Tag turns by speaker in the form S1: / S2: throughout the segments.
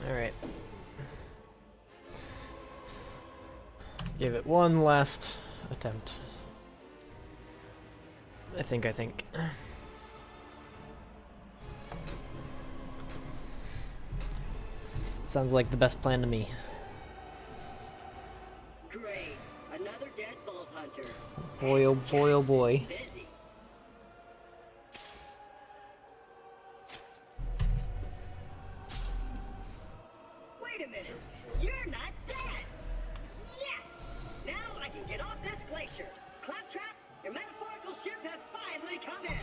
S1: Alright. Give it one last attempt. I think. Sounds like the best plan to me.
S2: Great. Another deadbolt hunter.
S1: Boy, oh boy, oh boy.
S2: Busy. Wait a minute. You're not dead. Yes! Now I can get off this glacier. Claptrap, your metaphorical ship has finally come in.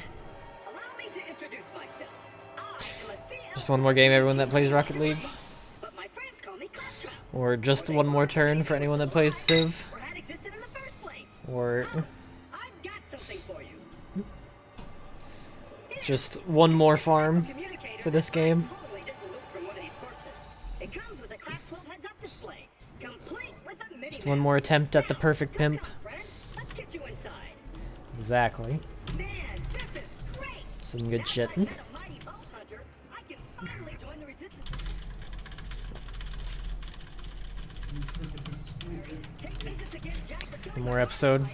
S2: Allow me to introduce myself. I am a CL.
S1: Just one more game, everyone that plays Rocket League.
S2: But my friends call me Claptrap.
S1: Or just one more turn for anyone that plays Civ.
S2: Or had existed in the first place.
S1: Or
S2: I've got something for you.
S1: just one more farm
S2: Communicator
S1: for this game.
S2: totally different from one of these corpses. It comes with a class 12 heads-up display, complete with a mini
S1: Just one more attempt at the perfect pimp.
S2: friend. Let's get you inside.
S1: Exactly.
S2: Man, this is great.
S1: Some good shit.
S2: Now that I've met a mighty bolt hunter, I can finally join the resistance. Take vengeance against Jack for killing
S1: One more episode.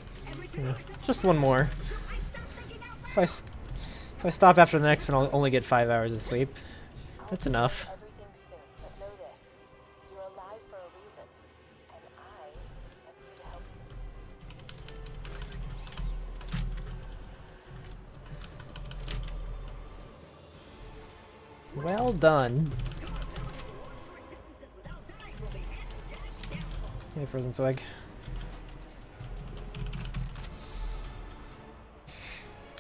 S1: Yeah, just one more.
S2: I stop thinking out
S1: If I stop after the next one, I'll only get 5 hours of sleep. That's enough.
S3: Everything soon, but know this. You're alive for a reason, and I am here to help you.
S1: Well done. Hey, Frozen Swag.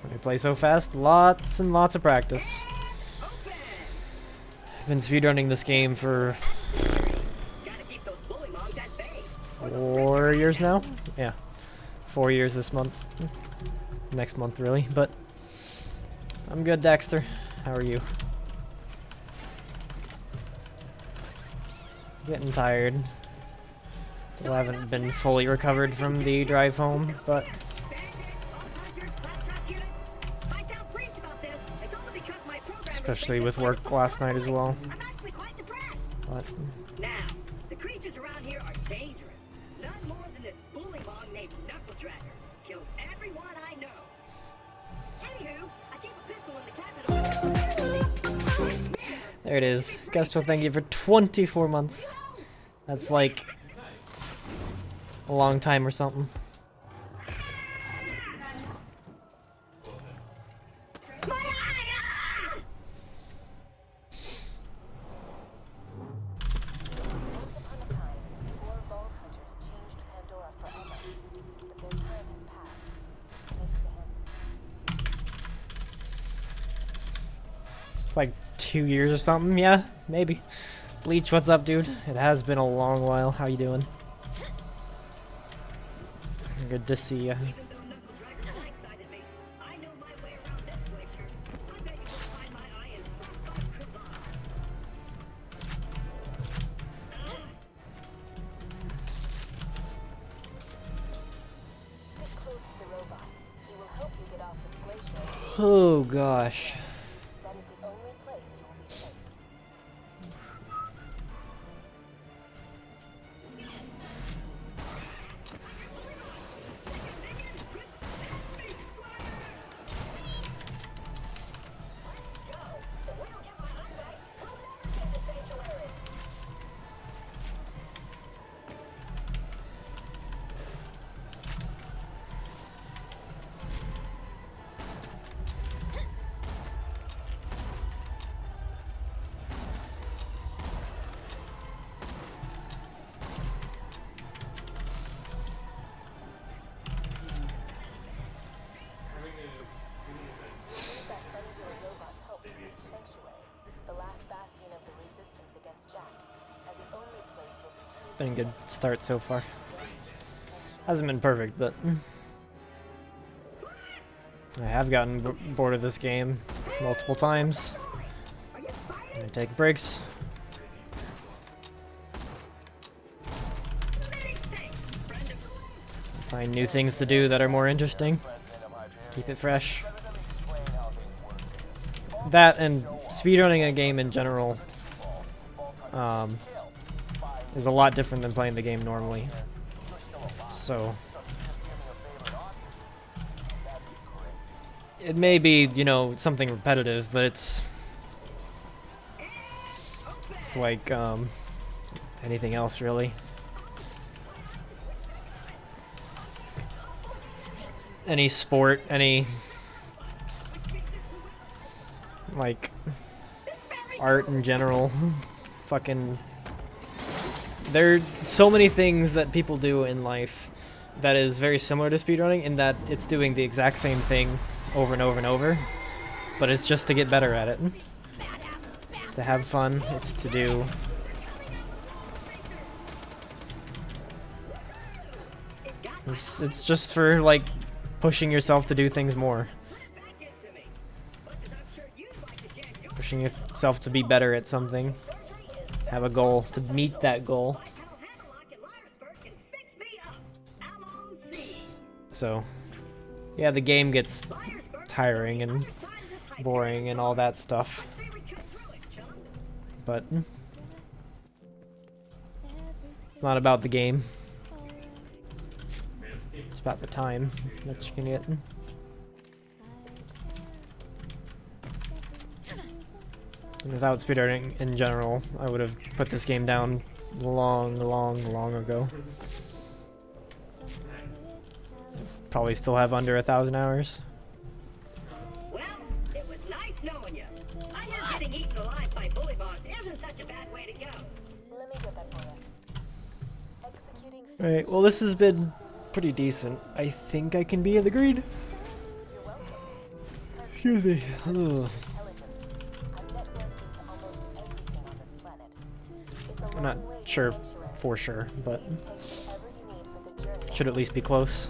S1: When I play so fast, lots and lots of practice. I've been speedrunning this game for
S2: Gotta keep those bully mogs at bay.
S1: 4 years now? Yeah. 4 years this month. Next month, really. But I'm good, Dexter. How are you? Getting tired. Still haven't been fully recovered from the drive home, but especially with work last night as well.
S2: I'm actually quite depressed.
S1: But
S2: Now, the creatures around here are dangerous. None more than this bully mog named Knuckle Dragger. Killed everyone I know. Anywho, I keep a pistol in the cabinet.
S1: there it is. Gusto, thank you for 24 months. That's like a long time or something.
S3: Once upon a time, 4 Vault Hunters changed Pandora forever, but their time has passed, thanks to Hansen.
S1: Like 2 years or something, yeah, maybe. Bleach, what's up, dude? It has been a long while. How you doing? Good to see ya.
S2: Even though Knuckle Dragger blindsided me, I know my way around this glacier. I bet you will find my eye in full crevasse.
S3: Stick close to the robot. He will help you get off this glacier.
S1: Oh gosh.
S3: That is the only place you will be safe.
S2: Let's go. If we don't get my eye back, we'll never get to Sanctuary.
S3: Believe that friendly little robots helped to reach Sanctuary, the last bastion of the resistance against Jack, and the only place you'll be truly
S1: Been a good
S3: safe.
S1: start so far.
S3: Get to Sanctuary.
S1: Hasn't been perfect, but I have gotten bored of this game multiple times. I take breaks. Find new things to do that are more interesting. Keep it fresh. That and speedrunning a game in general is a lot different than playing the game normally. So it may be, you know, something repetitive, but it's like anything else really. Any sport, any like art in general, fucking there are so many things that people do in life that is very similar to speedrunning in that it's doing the exact same thing over and over and over, but it's just to get better at it. It's to have fun, it's to do it's just for like pushing yourself to do things more. Pushing yourself to be better at something. Have a goal, to meet that goal. So, yeah, the game gets tiring and boring and all that stuff. But it's not about the game. It's about the time that you can get. And without speedrunning in general, I would have put this game down long ago. Probably still have under 1,000 hours.
S2: Well, it was nice knowing you. I hear getting eaten alive by bully boss isn't such a bad way to go.
S3: Let me get that for you. Executing.
S1: Alright, well this has been pretty decent. I think I can be in the green.
S3: You're welcome.
S1: Excuse me. Ugh.
S3: Intelligence. I'm networked into almost everything on this planet. It's a
S1: I'm not
S3: long way to
S1: sure
S3: sanctuary.
S1: for sure, but
S3: Please take whatever you need for the journey.
S1: should at least be close.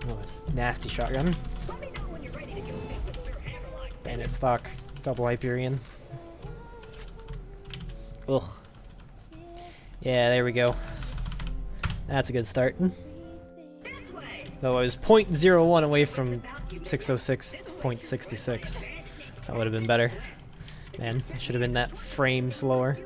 S1: Oh, nasty shotgun.
S2: Let me know when you're ready to go meet with Sir Hammerlock.
S1: Bandit stock. Double Hyperion. Ugh. Yeah, there we go. That's a good start.
S2: This way.
S1: Though I was 0.01 away from 606.66. That would have been better. Man, I should have been that frame slower.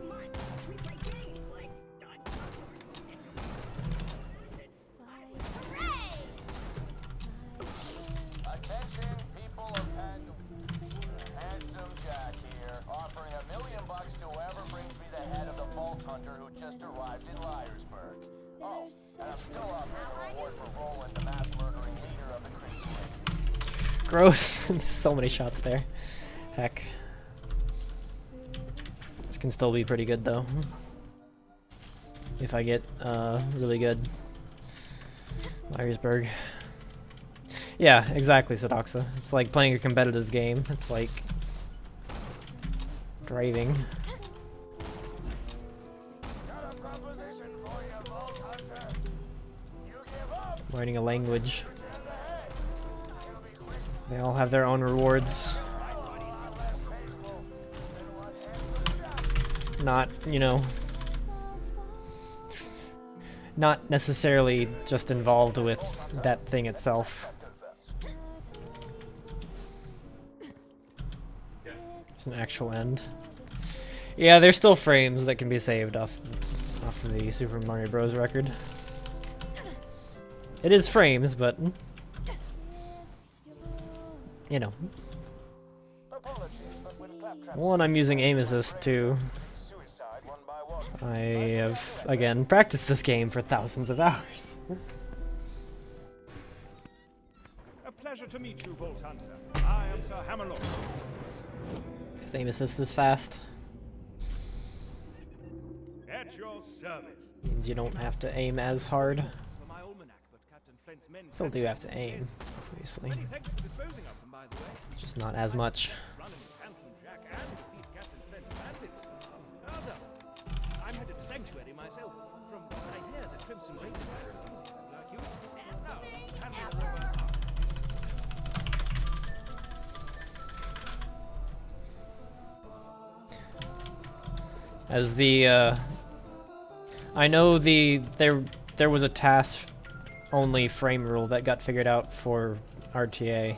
S4: Attention, people of Handsome Jack here, offering $1 million to whoever brings me the head of the Bolt Hunter who just arrived in Liarsburg. Oh, and I'm still offering a reward for Roland, the mass murdering leader of the Christian Rangers.
S1: Gross. There's so many shots there. Heck. This can still be pretty good though. If I get really good. Liarsburg. Yeah, exactly, Sedoxa. It's like playing a competitive game. It's like driving.
S4: Got a proposition for you, Bolt Hunter. You give up,
S1: Learning a language.
S4: pretend ahead. It'll be quick,
S1: They all have their own rewards.
S4: a lot less painful than what Handsome Jack.
S1: Not, you know, not necessarily just involved with that thing itself. It's an actual end. Yeah, there's still frames that can be saved off of the Super Mario Bros. Record. It is frames, but you know.
S4: Apologies, but when Claptrap
S1: One, I'm using aim assist too.
S4: suicide one by one.
S1: I have again practiced this game for thousands of hours.
S5: A pleasure to meet you, Bolt Hunter. I am Sir Hammerlock.
S1: Because aim assist is fast.
S5: At your service.
S1: Means you don't have to aim as hard.
S5: For my almanac, but Captain Flint's men
S1: Still do have to aim, obviously.
S5: Many thanks for disposing of them, by the way.
S1: Just not as much.
S5: Running with Handsome Jack and defeat Captain Flint's bandits. Further, I'm headed to Sanctuary myself. From what I hear, the Crimson Rangers are easy, like you. Now, hand me the robots out.
S1: As the I know there was a task only frame rule that got figured out for RTA.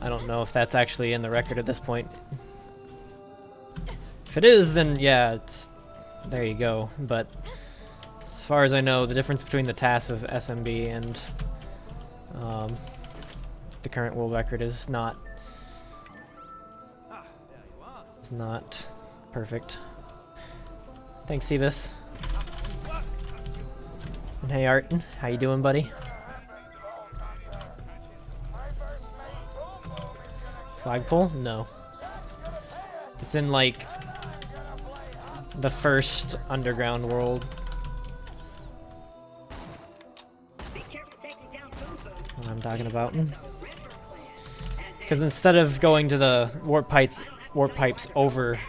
S1: I don't know if that's actually in the record at this point. If it is, then yeah, it's there you go. But as far as I know, the difference between the TAS of SMB and the current world record is not perfect. Thanks, Sebus. And hey, Art, how you doing, buddy? Flagpole? No. It's in, like, the first underground world. What I'm talking about. Because instead of going to the warp pipes over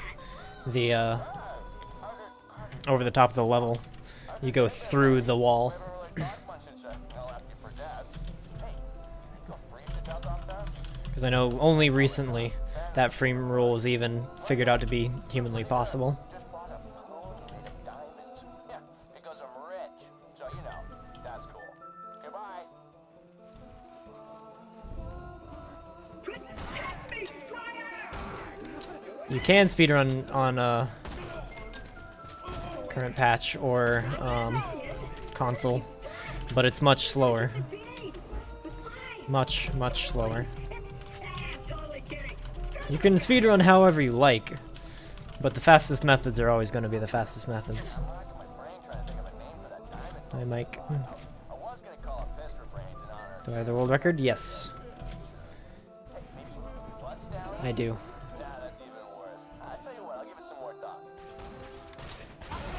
S1: the top of the level, you go through the wall. Because I know only recently that frame rule was even figured out to be humanly possible.
S4: Because I'm rich. So, you know, that's cool. Goodbye.
S1: You can speedrun on current patch or console, but it's much slower. Much slower. You can speedrun however you like, but the fastest methods are always going to be the fastest methods. Hi, Mike. Do I have the world record? Yes. I do.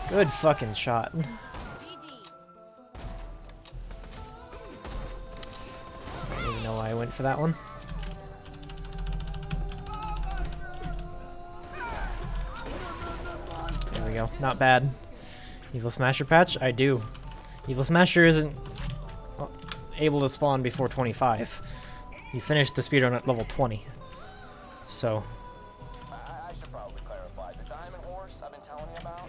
S1: Good fucking shot. I don't even know why I went for that one. There we go. Not bad. Evil Smasher patch? I do. Evil Smasher isn't able to spawn before 25. You finished the speedrun at level 20. So.
S4: I should probably clarify. The diamond horse I've been telling you about?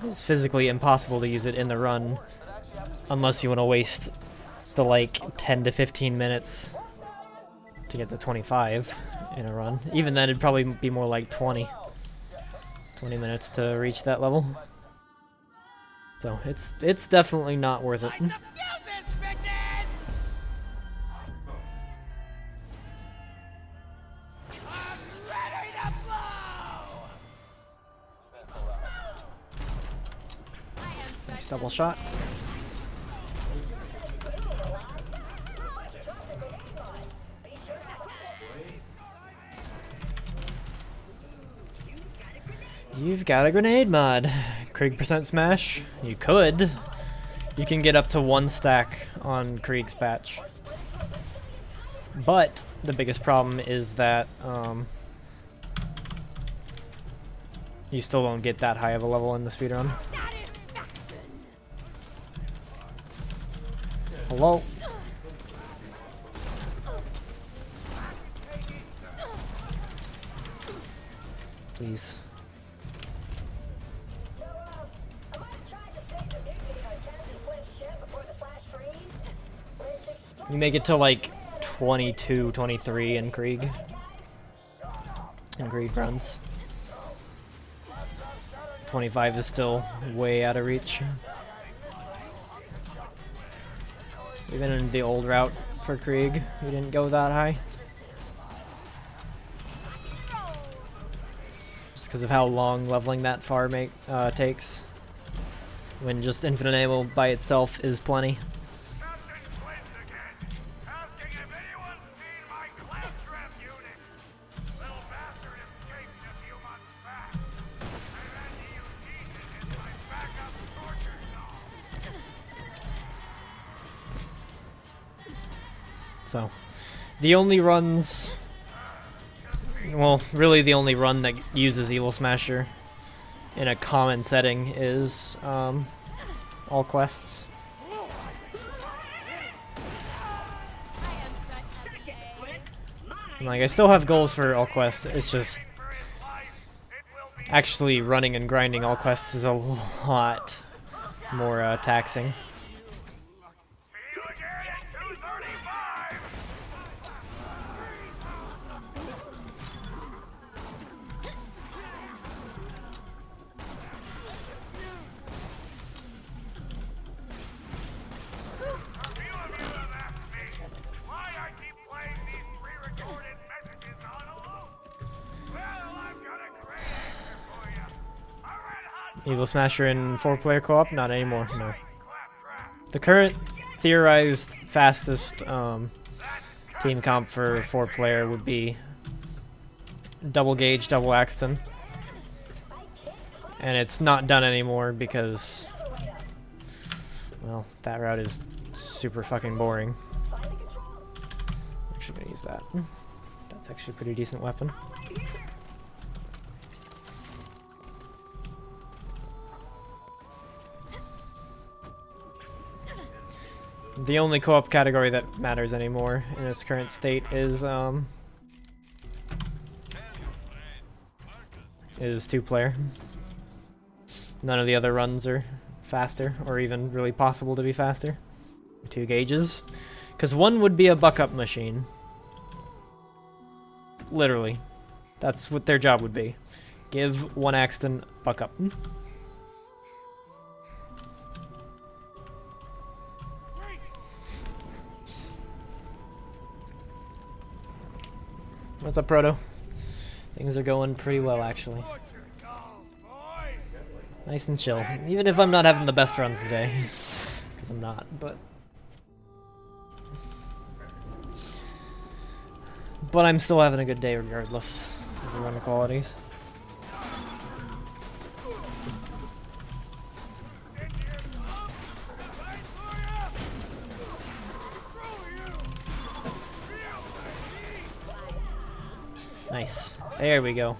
S1: It's physically impossible to use it in the run unless you want to waste the like 10 to 15 minutes to get to 25 in a run. Even then it'd probably be more like 20 minutes to reach that level. So it's definitely not worth it. Nice double shot. You've got a grenade mod. Krieg % smash? You could. You can get up to 1 stack on Krieg's patch. But the biggest problem is that you still don't get that high of a level in the speedrun. Hello? Please. You make it to like 22, 23 in Krieg. In Krieg runs. 25 is still way out of reach. Even in the old route for Krieg, we didn't go that high. Just because of how long leveling that far takes. When just infinite ammo by itself is plenty. So, the only runs, well, really the only run that uses Evil Smasher in a common setting is all quests. And, like, I still have goals for all quests. It's just actually running and grinding all quests is a lot more taxing. Evil Smasher in 4-player co-op? Not anymore, no. The current theorized fastest team comp for 4-player would be Double Gauge, Double Axton. And it's not done anymore because, well, that route is super fucking boring. Actually gonna use that. That's actually a pretty decent weapon. The only co-op category that matters anymore in its current state is 2-player. None of the other runs are faster, or even really possible to be faster. 2 gauges. Because one would be a buck-up machine. Literally. That's what their job would be. Give one Axton buck-up. What's up, Proto? Things are going pretty well, actually. Nice and chill. Even if I'm not having the best runs today. Because I'm not, but... But I'm still having a good day regardless of the run qualities. Nice. There we go.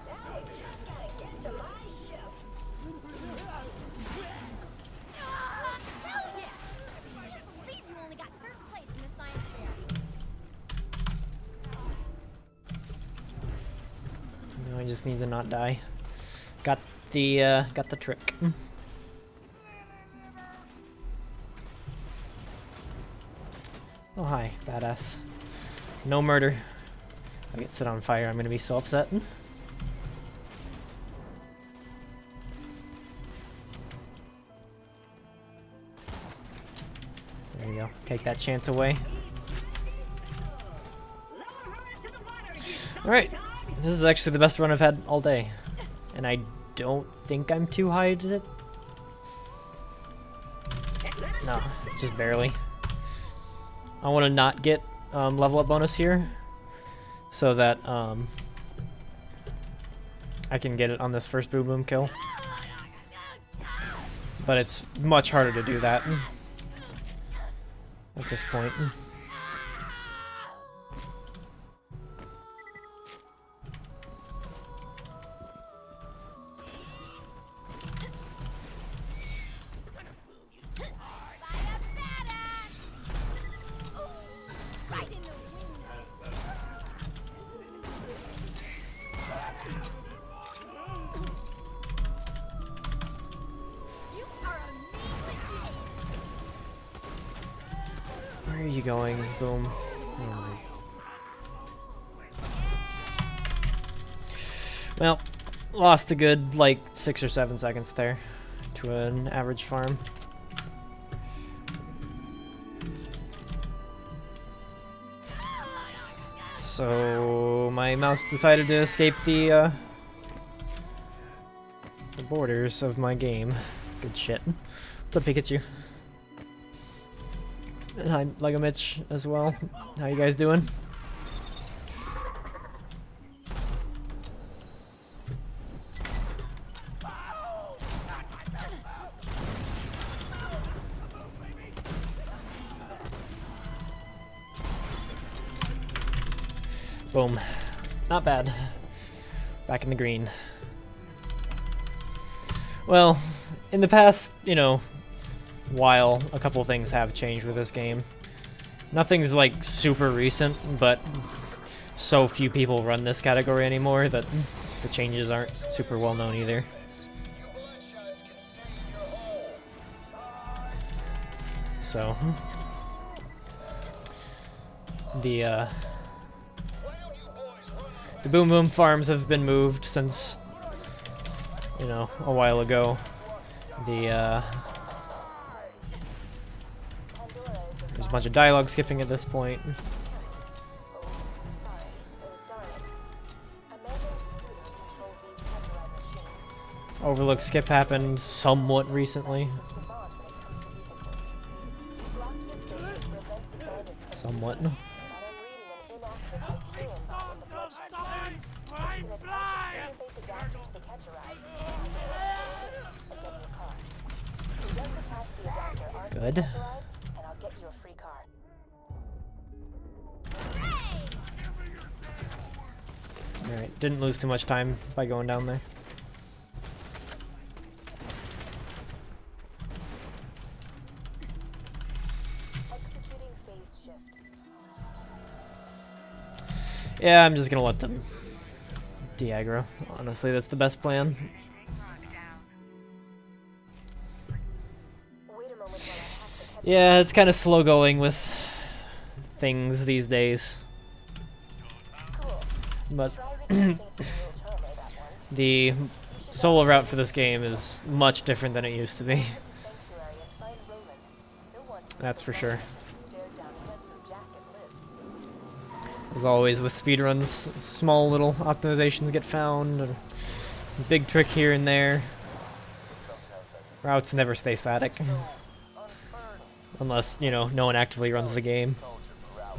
S1: Now I just need to not die. Got the trick. Oh hi, badass. No murder. If I get set on fire, I'm gonna be so upset. There you go. Take that chance away. Alright. This is actually the best run I've had all day. And I don't think I'm too high at it. No, just barely. I want to not get level up bonus here, so that I can get it on this first boom boom kill. But it's much harder to do that at this point. Where are you going? Boom. Oh. Well, lost a good, like, 6 or 7 seconds there to an average farm. So my mouse decided to escape the borders of my game. Good shit. What's up, Pikachu? And hi, Lego Mitch, as well. How you guys doing? Boom. Not bad. Back in the green. Well, in the past, you know, while a couple things have changed with this game. Nothing's like super recent, but so few people run this category anymore that the changes aren't super well known either. So the boom boom farms have been moved since, you know, a while ago. There's a bunch of dialogue skipping at this point.
S3: Oh, sorry. Darn it. A man named Scooter controls these pleasure ride machines.
S1: Overlook skip happened somewhat recently.
S3: He's a savant when it comes to vehicles. He's locked the station to prevent the bandits from
S1: Somewhat.
S3: using it, but I'm reading an inactive Hyperion mod in the Bloodshot camp. You can attach its interface adapter to the catcher ride, and get you a car. Just attach the adapter onto the
S1: Good.
S3: catcher ride, and I'll get you a free car.
S1: Alright, didn't lose too much time by going down there.
S3: Executing phase shift.
S1: Yeah, I'm just gonna let them de-aggro. Honestly, that's the best plan.
S3: Wait a moment while I hack the catcher.
S1: Yeah, it's kind of slow going with things these days.
S3: Cool.
S1: But
S3: Try recasting the real Terminator, that one.
S1: the solo route for this game is much different than it used to be.
S3: Head to Sanctuary and find Roland. He'll want to know
S1: That's
S3: the
S1: for sure.
S3: Vault Hunter who stared down handsome Jack and lived.
S1: As always with speedruns, small little optimizations get found, or big trick here and there. Routes never stay static. Unless, you know, no one actively runs the game.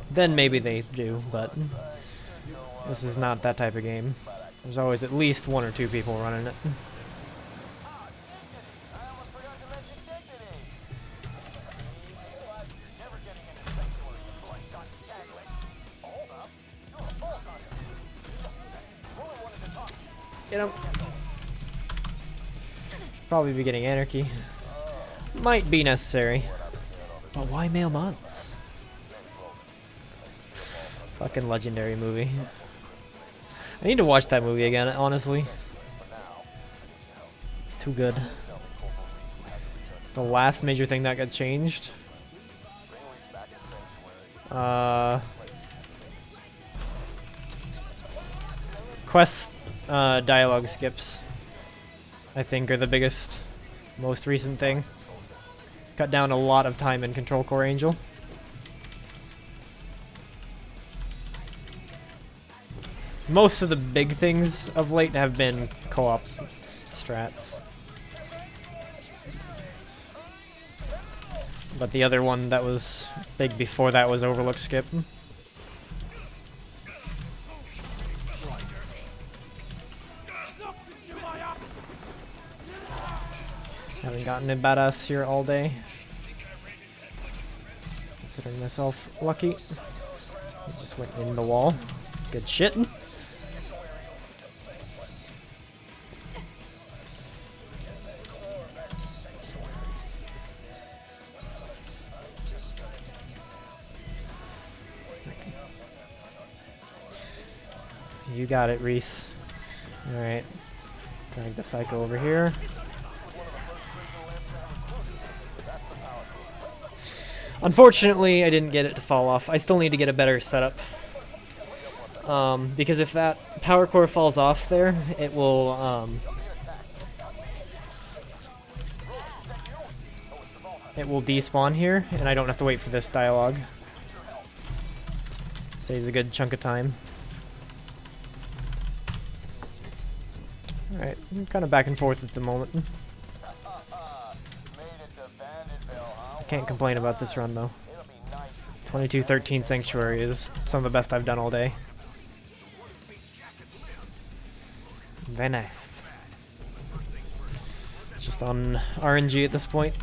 S1: Then maybe they do, but this is not that type of game. There's always at least one or two people running it.
S4: I almost forgot to mention dignity. Never getting into Sanctuary, you bloodshot staglets. Hold up. You're a Vault Hunter. Just a second. Roland wanted to talk to you.
S1: Get him. Probably be getting anarchy. Might be necessary. But why male months? Fucking legendary movie. I need to watch that movie again, honestly. It's too good. The last major thing that got changed. Quest dialogue skips, I think, are the biggest, most recent thing. Cut down a lot of time in Control Core Angel. Most of the big things of late have been co-op strats. But the other one that was big before that was Overlook skip. Haven't gotten a badass here all day. Considering myself lucky. I just went in the wall. Good shit. You got it, Reese. Alright. Drag the Psycho over here. Unfortunately, I didn't get it to fall off. I still need to get a better setup. Because if that power core falls off there, it will, despawn here, and I don't have to wait for this dialogue. Saves a good chunk of time. Alright, I'm kind of back and forth at the moment. Can't complain about this run though. 2213 Sanctuary is some of the best I've done all day. Very nice. It's just on RNG at this point.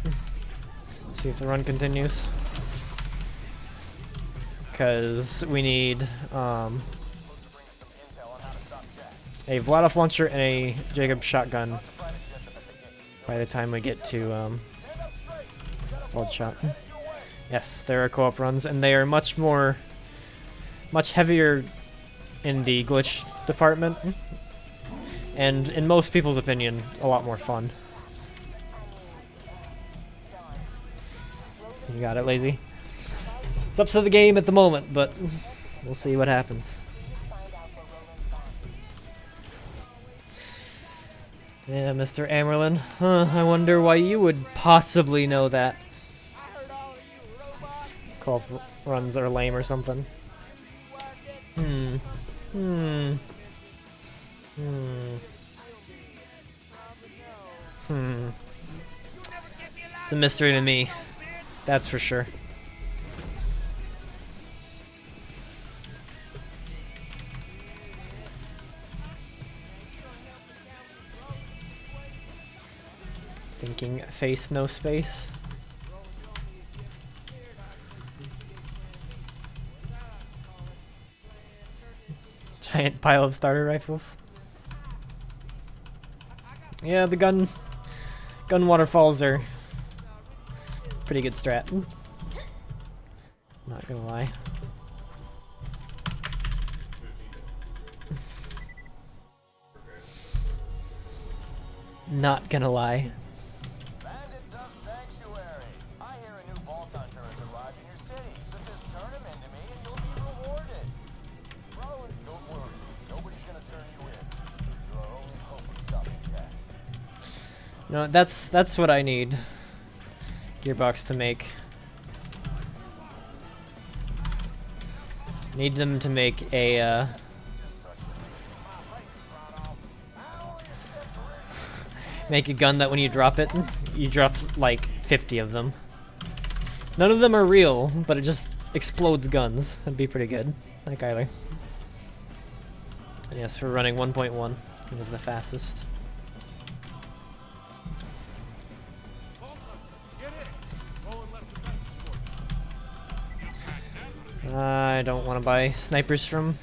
S1: See if the run continues. Because we need a Vladoff launcher and a Jacob shotgun by the time we get to Bloodshot. Yes, there are co-op runs, and they are much heavier in the glitch department, and in most people's opinion, a lot more fun. You got it, Lazy. It's up to the game at the moment, but we'll see what happens. Yeah, Mr. Amerlin. Huh, I wonder why you would possibly know that. Co-op runs are lame or something. It's a mystery to me. That's for sure. Thinking face, no space. Giant pile of starter rifles. Yeah, the gun waterfalls are pretty good strat. Not gonna lie. Not gonna lie.
S4: Bandits of Sanctuary. I hear a new Vault Hunter has arrived in your city, so just turn him into me and you'll be rewarded. Rowan, don't worry. Nobody's gonna turn you in. You're our only hope of stopping Jack.
S1: You know, that's what I need Gearbox to make. Need them to make a make a gun that when you drop it, you drop like 50 of them. None of them are real, but it just explodes guns. That'd be pretty good. Like either. And yes, for running 1.1, it was the fastest. I don't want to buy snipers from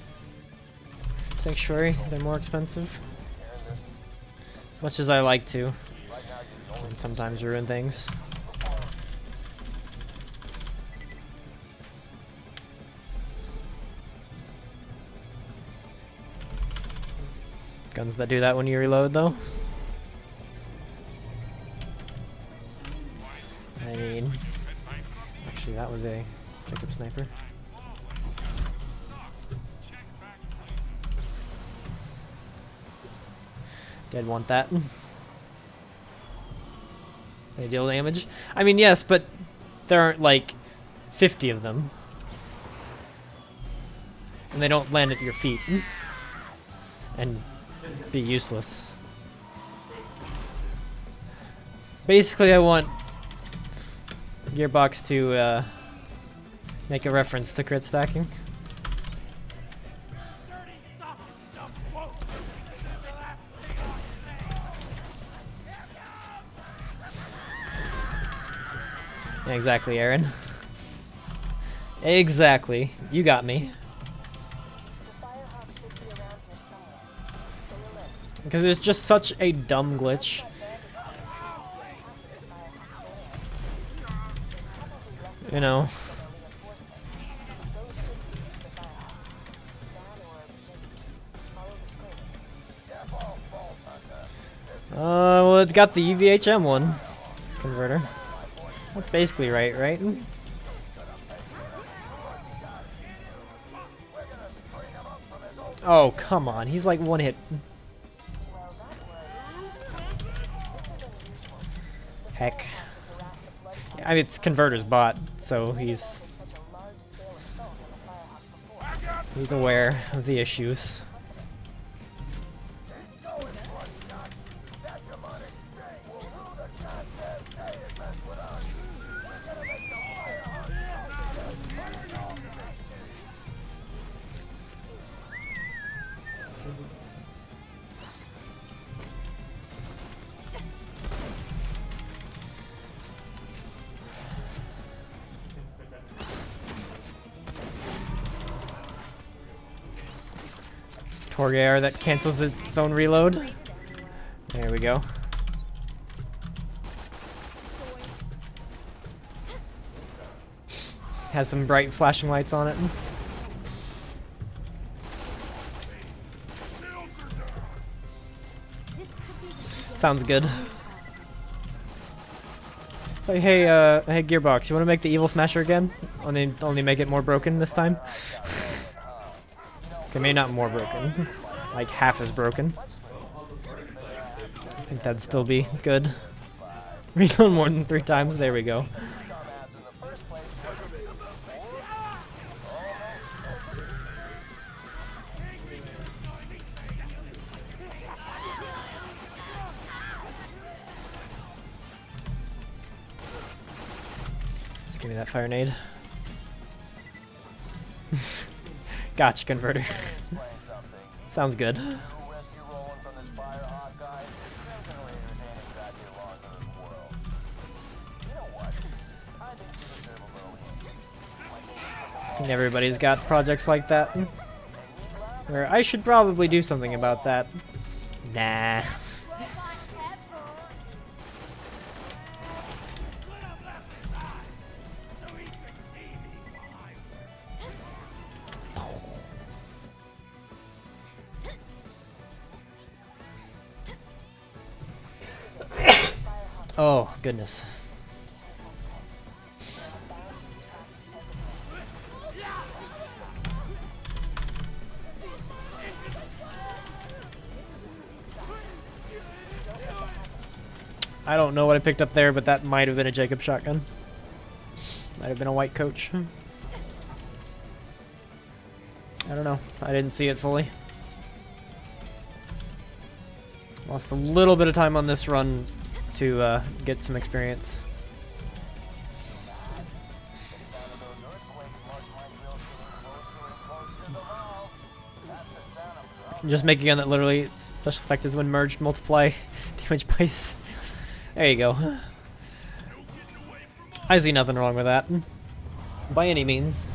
S1: Sanctuary. They're more expensive. As much as I like to, can sometimes ruin things. Guns that do that when you reload, though. I mean, actually, that was a Jacob sniper. Did want that. They deal damage. I mean, yes, but there aren't like 50 of them. And they don't land at your feet. And be useless. Basically, I want Gearbox to make a reference to crit stacking. Exactly, Aaron. Exactly. You got me. Because it's just such a dumb glitch. You know. Well, it got the UVHM one converter. That's basically right, right? Oh, come on. He's like one hit. Heck. I mean, it's converter's bot, so he's aware of the issues. Torgear that cancels its own reload. There we go. Has some bright flashing lights on it. Sounds good. So, hey, hey Gearbox, you want to make the Evil Smasher again? Only make it more broken this time? Okay, maybe not more broken. Like half as broken. I think that'd still be good. Reload more than 3 times. There we go. Give me that fire nade. Gotcha, converter.
S4: Explain something.
S1: Sounds good.
S4: Rescue rolling from this fire hawk guy. Crimson Raiders ain't exactly along for this world. You know what? I think you deserve a little hint.
S1: Everybody's got projects like that. Where I should probably do something about that. Nah. Oh, goodness. I don't know what I picked up there, but that might have been a Jacob shotgun. Might have been a white coach. I don't know. I didn't see it fully. Lost a little bit of time on this run to get some experience. Just making on that literally special effect is when merged multiply damage by. There you go. I see nothing wrong with that. By any means.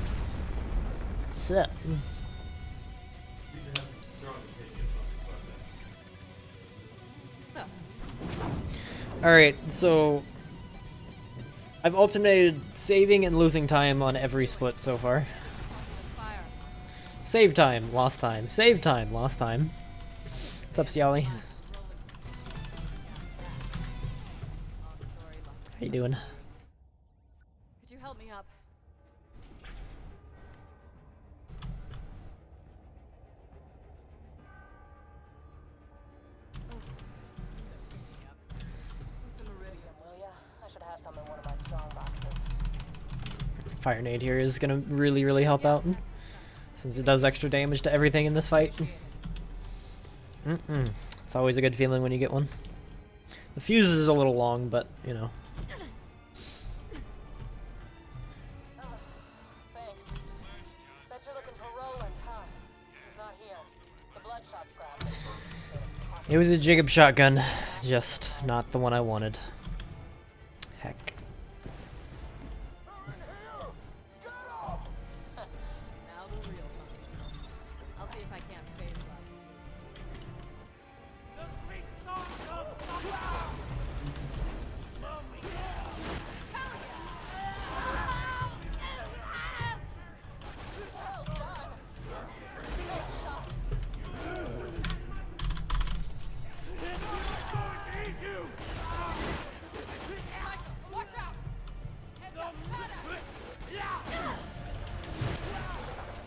S1: Set. Alright, so I've alternated saving and losing time on every split so far. Save time, lost time. Save time, lost time. What's up, Ciali? How you doing?
S6: Could you help me up?
S3: I should have some in one of my strong boxes.
S1: Fire nade here is gonna really help out, since it does extra damage to everything in this fight. It's always a good feeling when you get one. The fuse is a little long, but you know.
S3: Thanks. Bet you're looking for Roland, huh? He's not here. The bloodshot's grabbed him.
S1: It was a Jacob shotgun, just not the one I wanted. Heck.
S6: Now the real fun. I'll see if I can't phase left.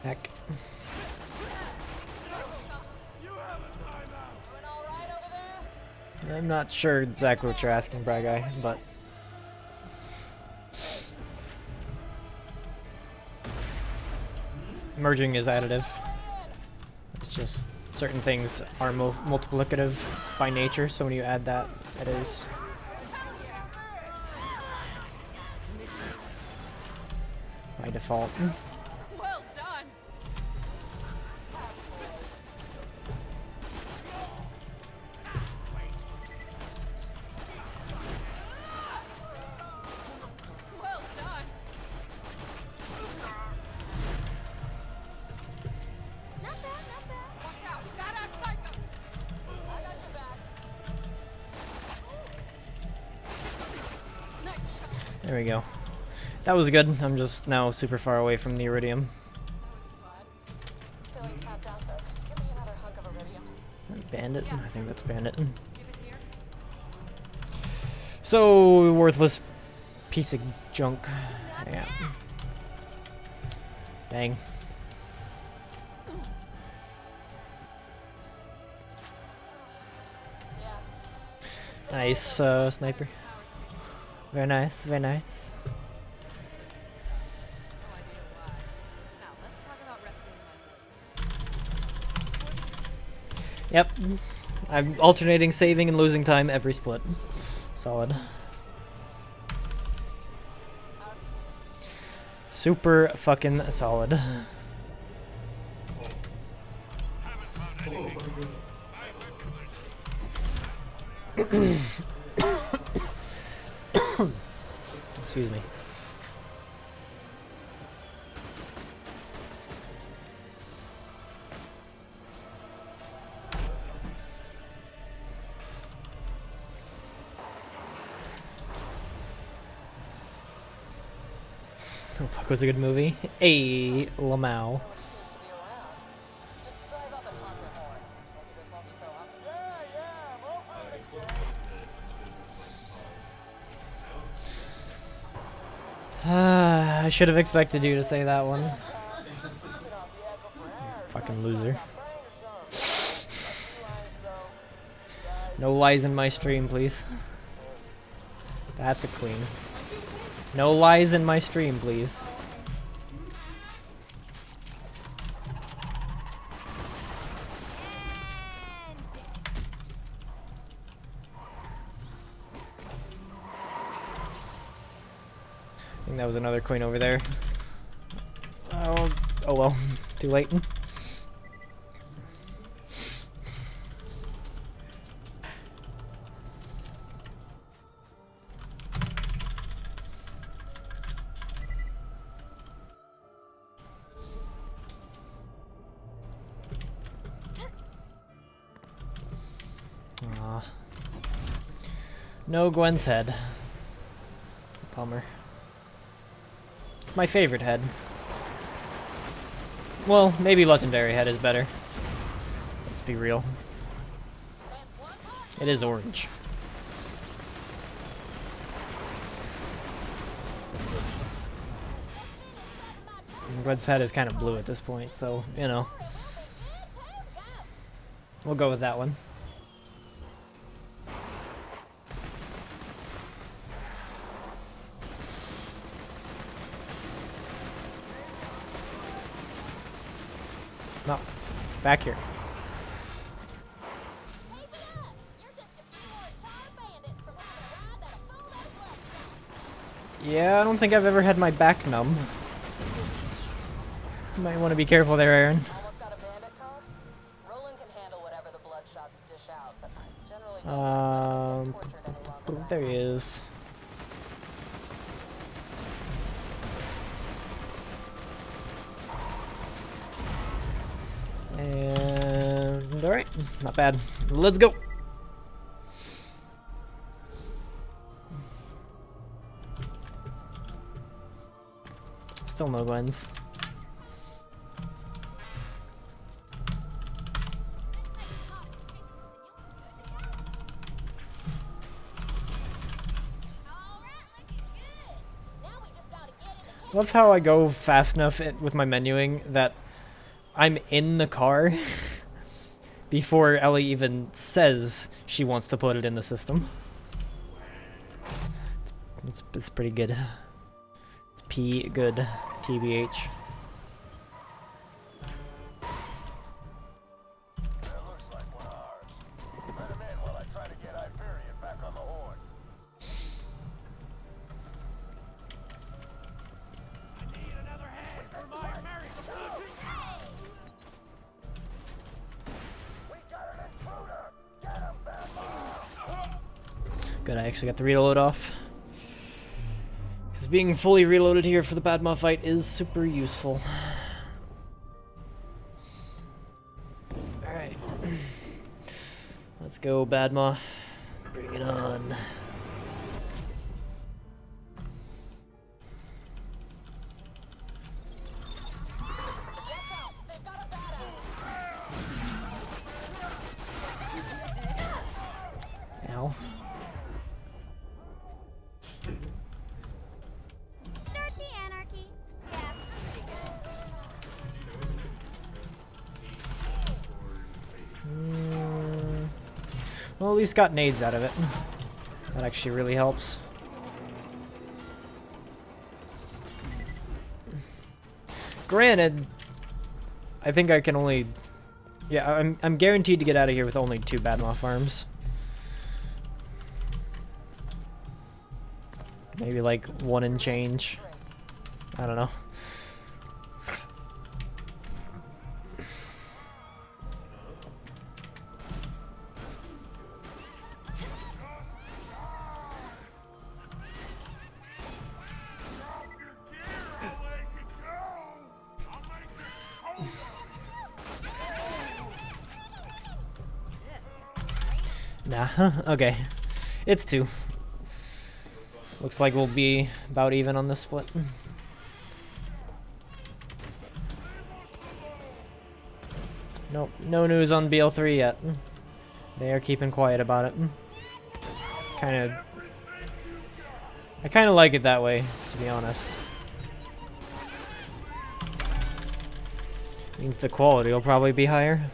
S1: Heck. I'm not sure exactly what you're asking, Bry Guy, but merging is additive. It's just certain things are multiplicative by nature, so when you add that, it is. By default.
S6: Well done. Well done. Not bad, not bad. Watch out, badass psycho. I got your back. Nice shot.
S1: There we go. That was good. I'm just now super far away from the iridium.
S3: Feeling tapped out though. Could you give me another hunk of iridium?
S1: Bandit? I think that's Bandit. So, worthless piece of junk. Yeah. Dang. Nice, sniper. Very nice, very nice.
S6: No idea why. Now, let's talk about rescuing my boy.
S1: Yep. I'm alternating saving and losing time every split. Solid. Super fucking solid. Excuse me. Oh, Puck was a good movie. Hey, Lamau.
S3: Nobody seems to be around. Just drive up and honk your horn. Maybe this won't be so hot.
S4: Yeah, I'm over it, Jay.
S1: I should have expected you to say that one.
S4: Keeping off the echo for hours.
S1: Fucking loser.
S4: Got brain or something. A few lines, so, guys,
S1: No lies in my stream, please. That's a queen. No lies in my stream, please. I think that was another queen over there. Oh well, too late. Aw. No Gwen's head. Bummer. My favorite head. Well, maybe legendary head is better. Let's be real. It is orange. And Gwen's head is kind of blue at this point, so, you know. We'll go with that one. No, back here. Yeah, I don't think I've ever had my back numb. Might want to be careful there, Aaron.
S3: Almost got a bandit car? Roland can handle whatever the bloodshots dish out, but I generally don't like tortured any longer.
S1: There he is. And alright, not bad. Let's go. Still no Gwens. Love how I go fast enough with my menuing that I'm in the car before Ellie even says she wants to put it in the system. It's pretty good. It's P good, TBH.
S4: That looks like one of ours. Let him in while I try to get Hyperion back on the horn.
S5: I need another head for my merry-go-round.
S4: We got an intruder! Get him, Batman!
S1: Good, I actually got the reload off. Because being fully reloaded here for the Badma fight is super useful. Alright. Let's go, Badma. Bring it on. Ow.
S6: Start the anarchy. Yeah, pretty good.
S1: Well, at least got nades out of it. That actually really helps. Granted, I think I can only... Yeah, I'm guaranteed to get out of here with only 2 Badma farms. Maybe like 1 and change. I don't know. Nah, okay. It's 2. Looks like we'll be about even on this split. Nope, no news on BL3 yet. They are keeping quiet about it. I kind of like it that way, to be honest. Means the quality will probably be higher.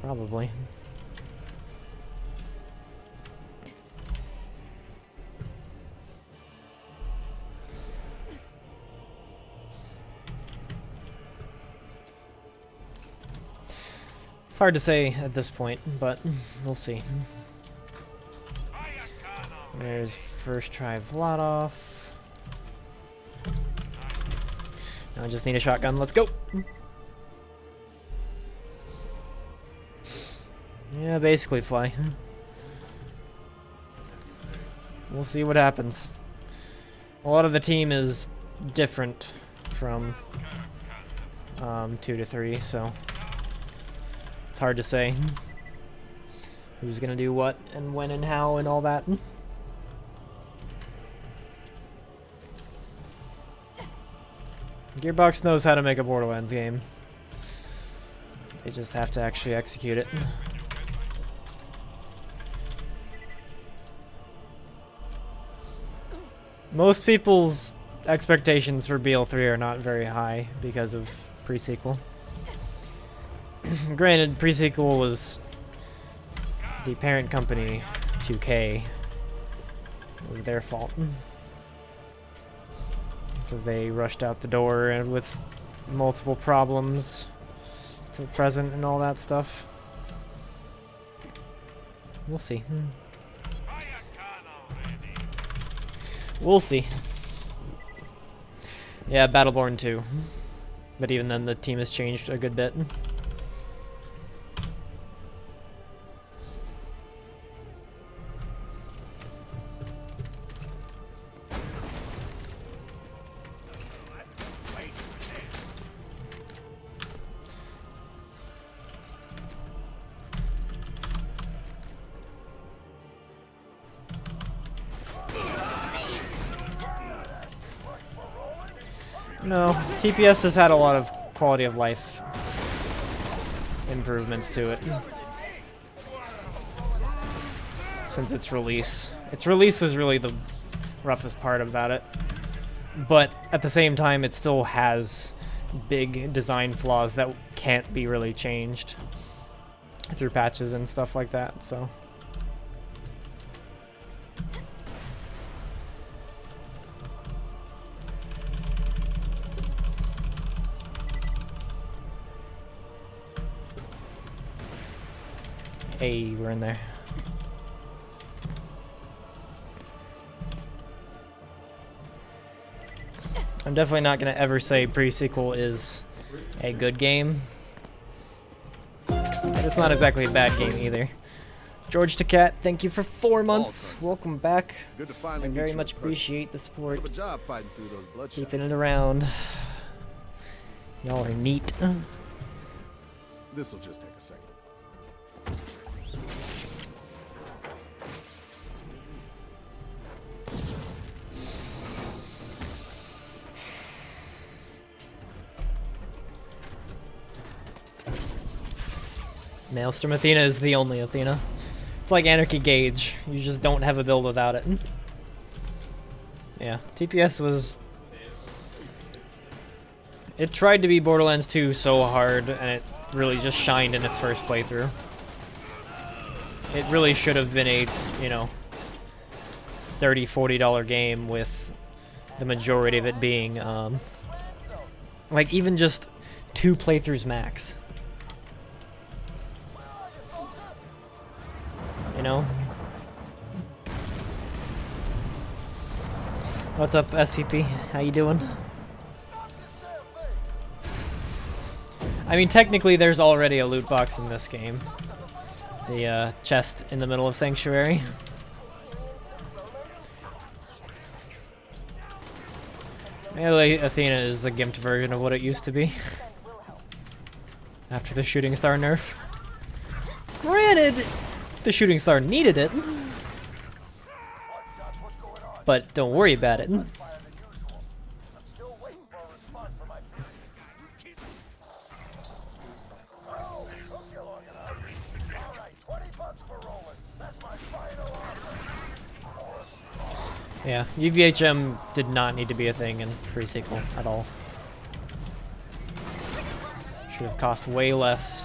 S1: Probably. It's hard to say at this point, but we'll see. There's first try Vladov. Now I just need a shotgun. Let's go. Yeah, basically fly. We'll see what happens. A lot of the team is different from 2 to 3, so it's hard to say who's gonna do what and when and how and all that. Gearbox knows how to make a Borderlands game. They just have to actually execute it. Most people's expectations for BL3 are not very high because of pre-sequel. Granted, pre-sequel was the parent company, 2K. It was their fault. Because they rushed out the door and with multiple problems to the present and all that stuff. We'll see. We'll see. Yeah, Battleborn 2. But even then, the team has changed a good bit. No, TPS has had a lot of quality of life improvements to it since its release. Its release was really the roughest part about it, but at the same time it still has big design flaws that can't be really changed through patches and stuff like that, so. Hey, we're in there. I'm definitely not gonna ever say pre-sequel is a good game, but it's not exactly a bad game either. George Tacat, thank you for 4 months. Welcome back.
S7: Good to
S1: I
S7: finally
S1: very
S7: meet
S1: much
S7: you in person.
S1: appreciate the support.
S7: Have a job fighting through those bloodshot.
S1: Keeping it around. Y'all are neat.
S7: This'll just take a second.
S1: Maelstrom Athena is the only Athena. It's like Anarchy Gauge. You just don't have a build without it. Yeah, TPS was... It tried to be Borderlands 2 so hard, and it really just shined in its first playthrough. It really should have been a, you know, $30, $40 game with the majority of it being, like, even just 2 playthroughs max. You know? What's up, SCP? How you doing? I mean, technically there's already a loot box in this game. The chest in the middle of Sanctuary. Melee Athena is a gimped version of what it used to be. After the Shooting Star nerf. Granted, the shooting star needed it, but don't worry about it.
S4: Higher than usual. I'm still waiting for a response from my people. Oh, took you long enough. All right, $20 for rolling. That's my final offer.
S1: Yeah, UVHM did not need to be a thing in pre-sequel at all. Should have cost way less.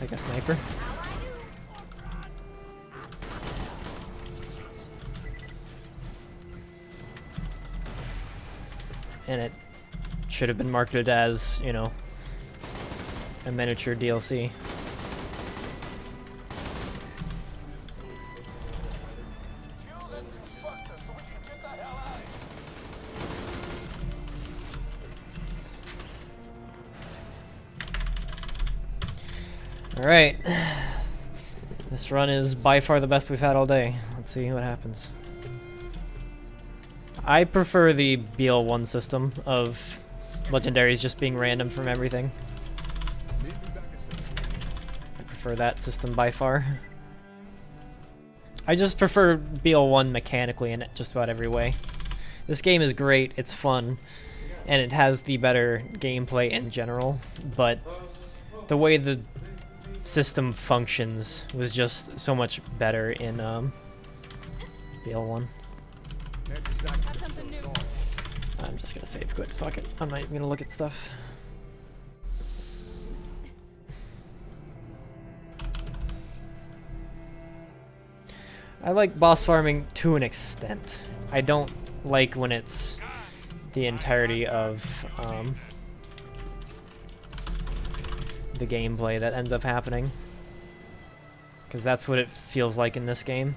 S1: Take a sniper. And it should have been marketed as, you know, a miniature DLC.
S4: Kill this constructor so we can get the hell out of here.
S1: Alright. This run is by far the best we've had all day. Let's see what happens. I prefer the BL1 system of legendaries just being random from everything. I prefer that system by far. I just prefer BL1 mechanically in just about every way. This game is great, it's fun, and it has the better gameplay in general, but the way the system functions was just so much better in BL1.
S6: Got something new.
S1: I'm just gonna save quit. Fuck it. I'm not even gonna look at stuff. I like boss farming to an extent. I don't like when it's the entirety of the gameplay that ends up happening. Because that's what it feels like in this game.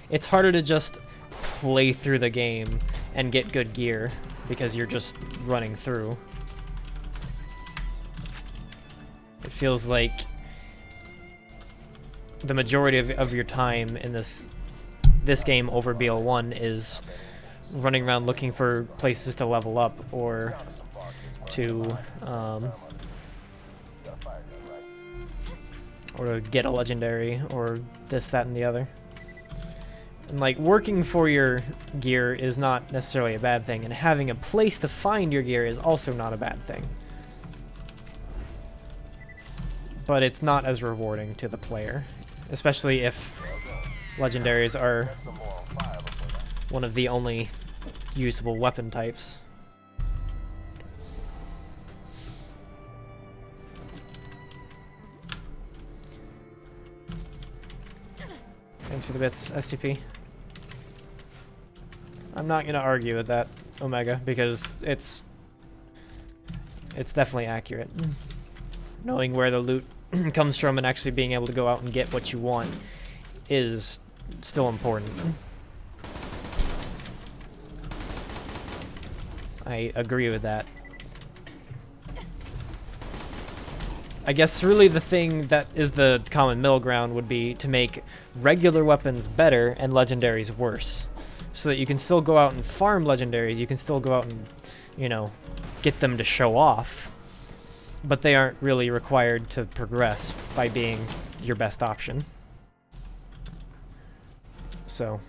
S1: It's harder to just play through the game and get good gear because you're just running through. It feels like the majority of your time in this game over BL1 is running around looking for places to level up or to get a legendary or this, that, and the other. And like working for your gear is not necessarily a bad thing, and having a place to find your gear is also not a bad thing. But it's not as rewarding to the player, especially if legendaries are one of the only usable weapon types. Thanks for the bits, STP. I'm not gonna argue with that, Omega, because it's definitely accurate. Knowing where the loot comes from and actually being able to go out and get what you want is still important. I agree with that. I guess really the thing that is the common middle ground would be to make regular weapons better and legendaries worse. So that you can still go out and farm legendaries, you can still go out and, you know, get them to show off. But they aren't really required to progress by being your best option. So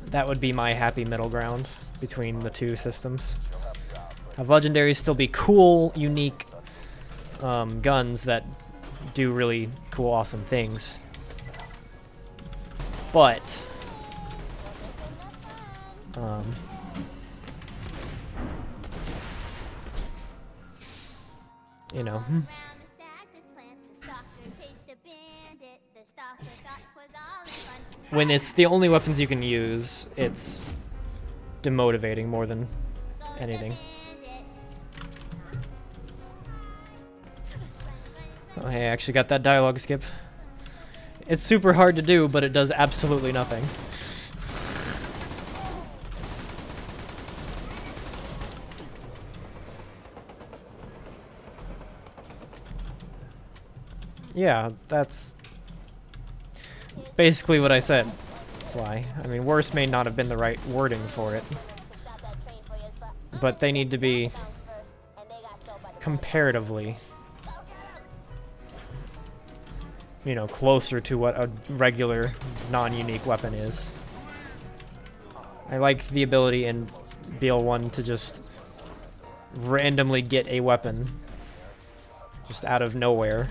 S1: that would be my happy middle ground between the two systems. Have legendaries still be cool, unique guns that do really cool, awesome things. But you know, when it's the only weapons you can use, it's demotivating more than anything. Oh, hey, I actually got that dialogue skip. It's super hard to do, but it does absolutely nothing. Yeah, that's basically what I said, Fly. I mean, worse may not have been the right wording for it. but they need to be comparatively, you know, closer to what a regular non-unique weapon is. I like the ability in BL1 to just randomly get a weapon just out of nowhere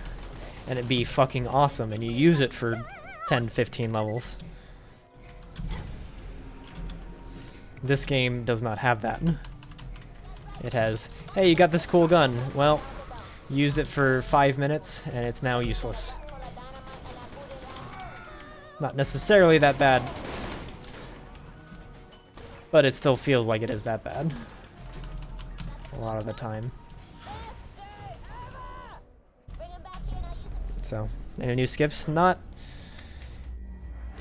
S1: and it be fucking awesome and you use it for 10-15 levels. This game does not have that. It has, hey, you got this cool gun. Well, used it for 5 minutes and it's now useless. Not necessarily that bad, but it still feels like it is that bad a lot of the time. So, any new skips? Not.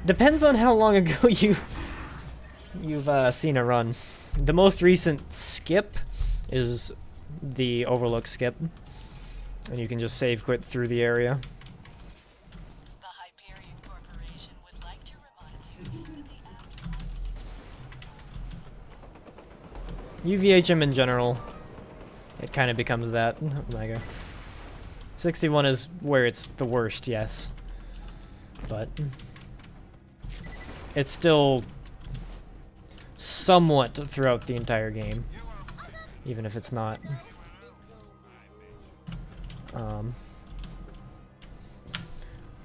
S1: Depends on how long ago you've seen a run. The most recent skip is the Overlook skip, and you can just save quit through the area. UVHM in general, it kind of becomes that. Oh my god. 61 is where it's the worst, yes. But it's still somewhat throughout the entire game, even if it's not.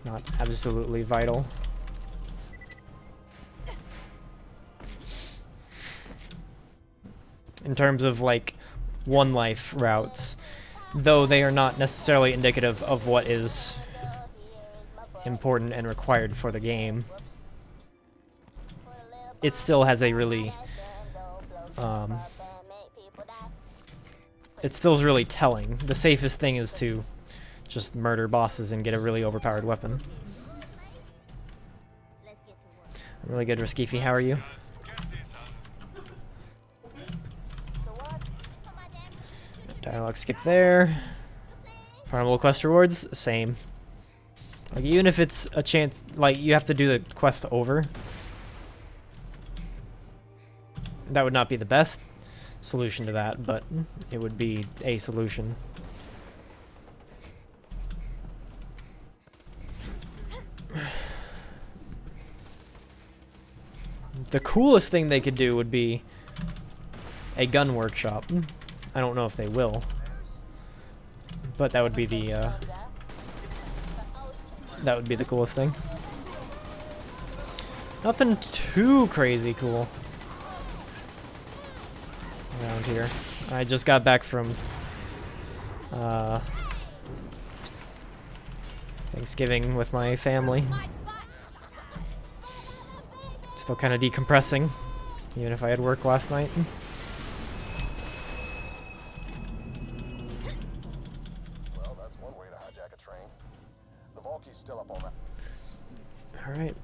S1: Not absolutely vital. In terms of like one life routes, though they are not necessarily indicative of what is important and required for the game, it still has a really it still is really telling. The safest thing is to just murder bosses and get a really overpowered weapon. I'm really good, Riskifi. How are you? Dialogue skip there. Farmable quest rewards, same. Like, even if it's a chance, like, you have to do the quest over, that would not be the best solution to that, but it would be a solution. The coolest thing they could do would be a gun workshop. I don't know if they will, but that would be the coolest thing. Nothing too crazy cool around here. I just got back from Thanksgiving with my family. Still kind of decompressing, even if I had work last night. Alright.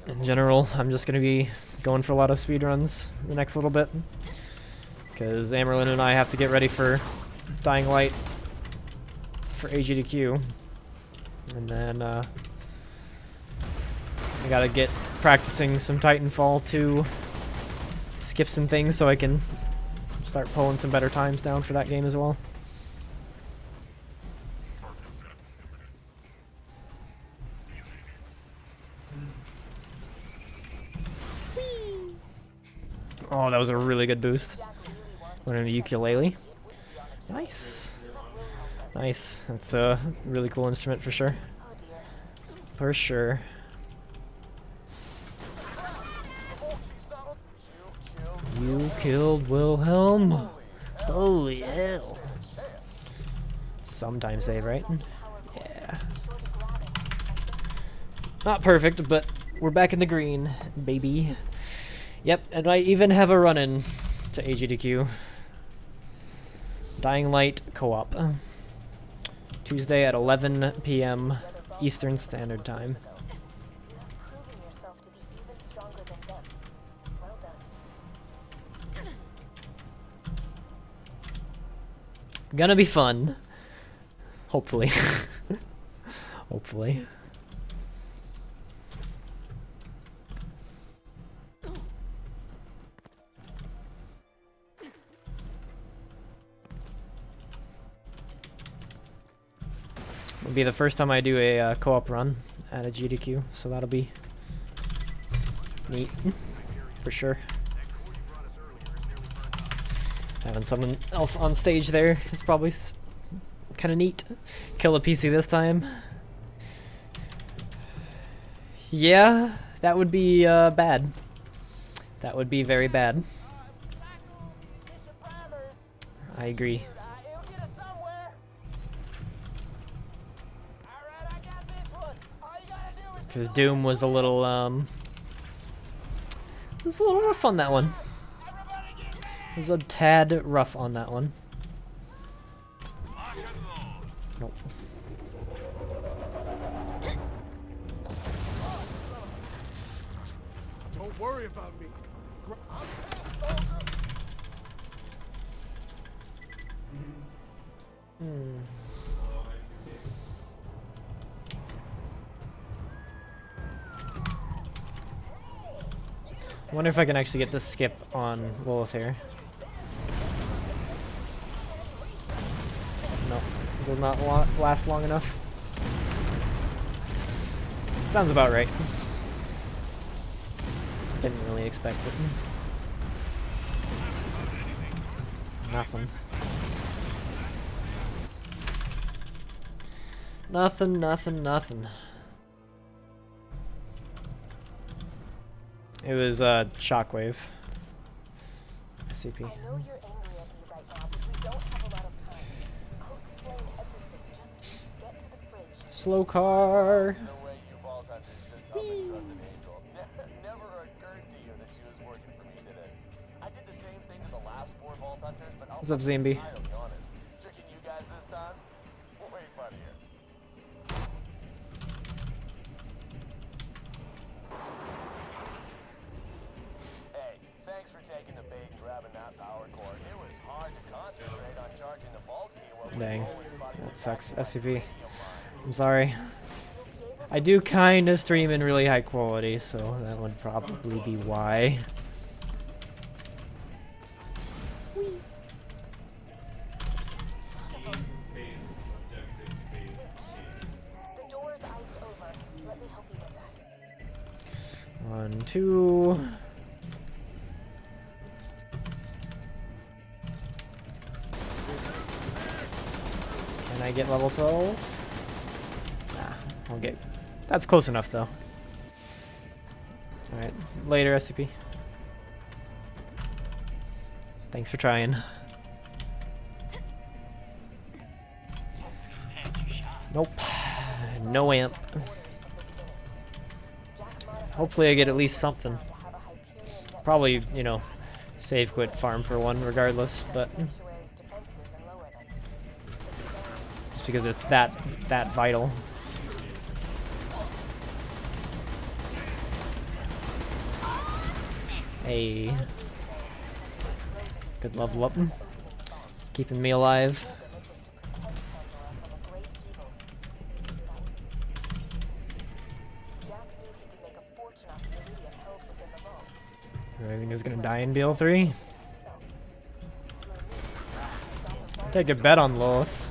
S1: In general, I'm just gonna be going for a lot of speedruns the next little bit, because Amerlin and I have to get ready for Dying Light for AGDQ, and then I gotta get practicing some Titanfall 2 skips and things so I can start pulling some better times down for that game as well. Oh, that was a really good boost. Went into ukulele. Nice. Nice. That's a really cool instrument for sure. For sure. You killed Wilhelm? Holy hell. Sometime save, right? Yeah. Not perfect, but we're back in the green, baby. Yep, and I even have a run-in to AGDQ. Dying Light co-op. Tuesday at 11 p.m. Eastern Standard Time. Gonna be fun. Hopefully. Hopefully. be the first time I do a co-op run at a GDQ, so that'll be neat for sure. Having someone else on stage there is probably kind of neat. Kill a PC this time. Yeah, that would be bad. That would be very bad. I agree. Because Doom was a little rough on that one. It was a tad rough on that one. Nope.
S7: Don't worry about me.
S1: I wonder if I can actually get the skip on Lilith here. No, it does not last long enough. Sounds about right. Didn't really expect it. Nothing. Nothing. It was Shockwave. SCP.
S3: I know you're angry at me right now, but we don't have a lot of time. I'll explain everything. Just get to the fridge.
S1: Slow car.
S4: No way you vault hunters just up and trust an angel. Never occurred to you that she was working for me today. I did the same thing to the last 4 vault hunters, but I'll
S1: What's up, Zambi?
S4: be entirely honest. Tricking you guys this time? Way funnier. Hey, thanks for taking the bait and grabbing that power cord. It was hard to concentrate on charging the vault key while we
S1: Dang,
S4: were rolling bodies
S1: that
S4: of
S1: sucks.
S4: back-to-back
S1: SCP.
S4: medium mines.
S1: I'm sorry. I do kind of stream in really high quality, so that would probably be why.
S3: The door's iced over. Let me help you with that.
S1: 1, 2. Can I get level 12? Nah, I'll get. That's close enough though. Alright, later SCP. Thanks for trying. Nope. No amp. Hopefully I get at least something. Probably, you know, save quit farm for one regardless, but just because it's that vital. Hey. Good level up. Keeping me alive. Everything is gonna die in BL3. Take a bet on Lilith.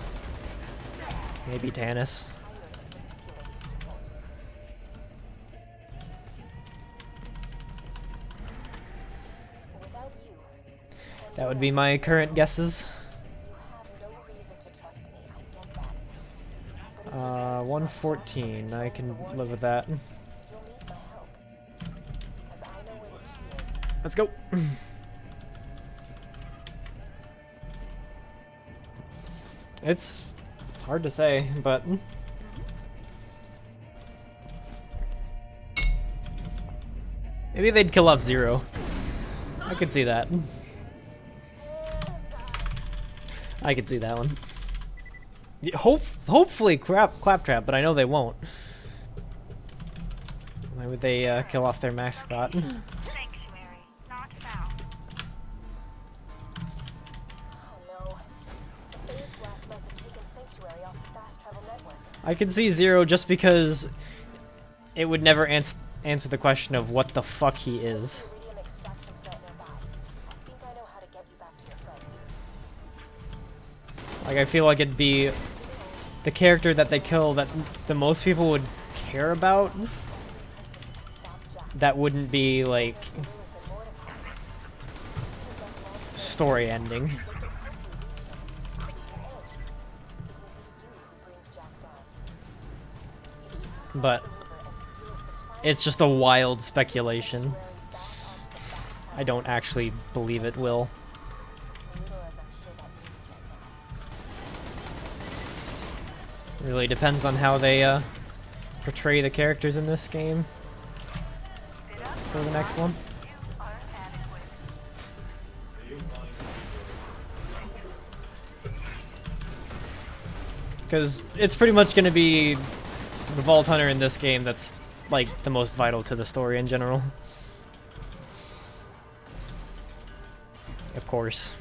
S1: Maybe Tannis. That would be my current guesses. 114. I can live with that. Let's go. It's hard to say, but maybe they'd kill off Zero. I could see that. I could see that one. Yeah, hopefully Claptrap, but I know they won't. Why would they kill off their mascot? I can see Zero just because it would never answer the question of what the fuck he is. Like, I feel like it'd be the character that they kill that the most people would care about, that wouldn't be like story ending. But it's just a wild speculation. I don't actually believe it will. Really depends on how they portray the characters in this game for the next one. Because it's pretty much going to be the Vault Hunter in this game that's like the most vital to the story in general. Of course.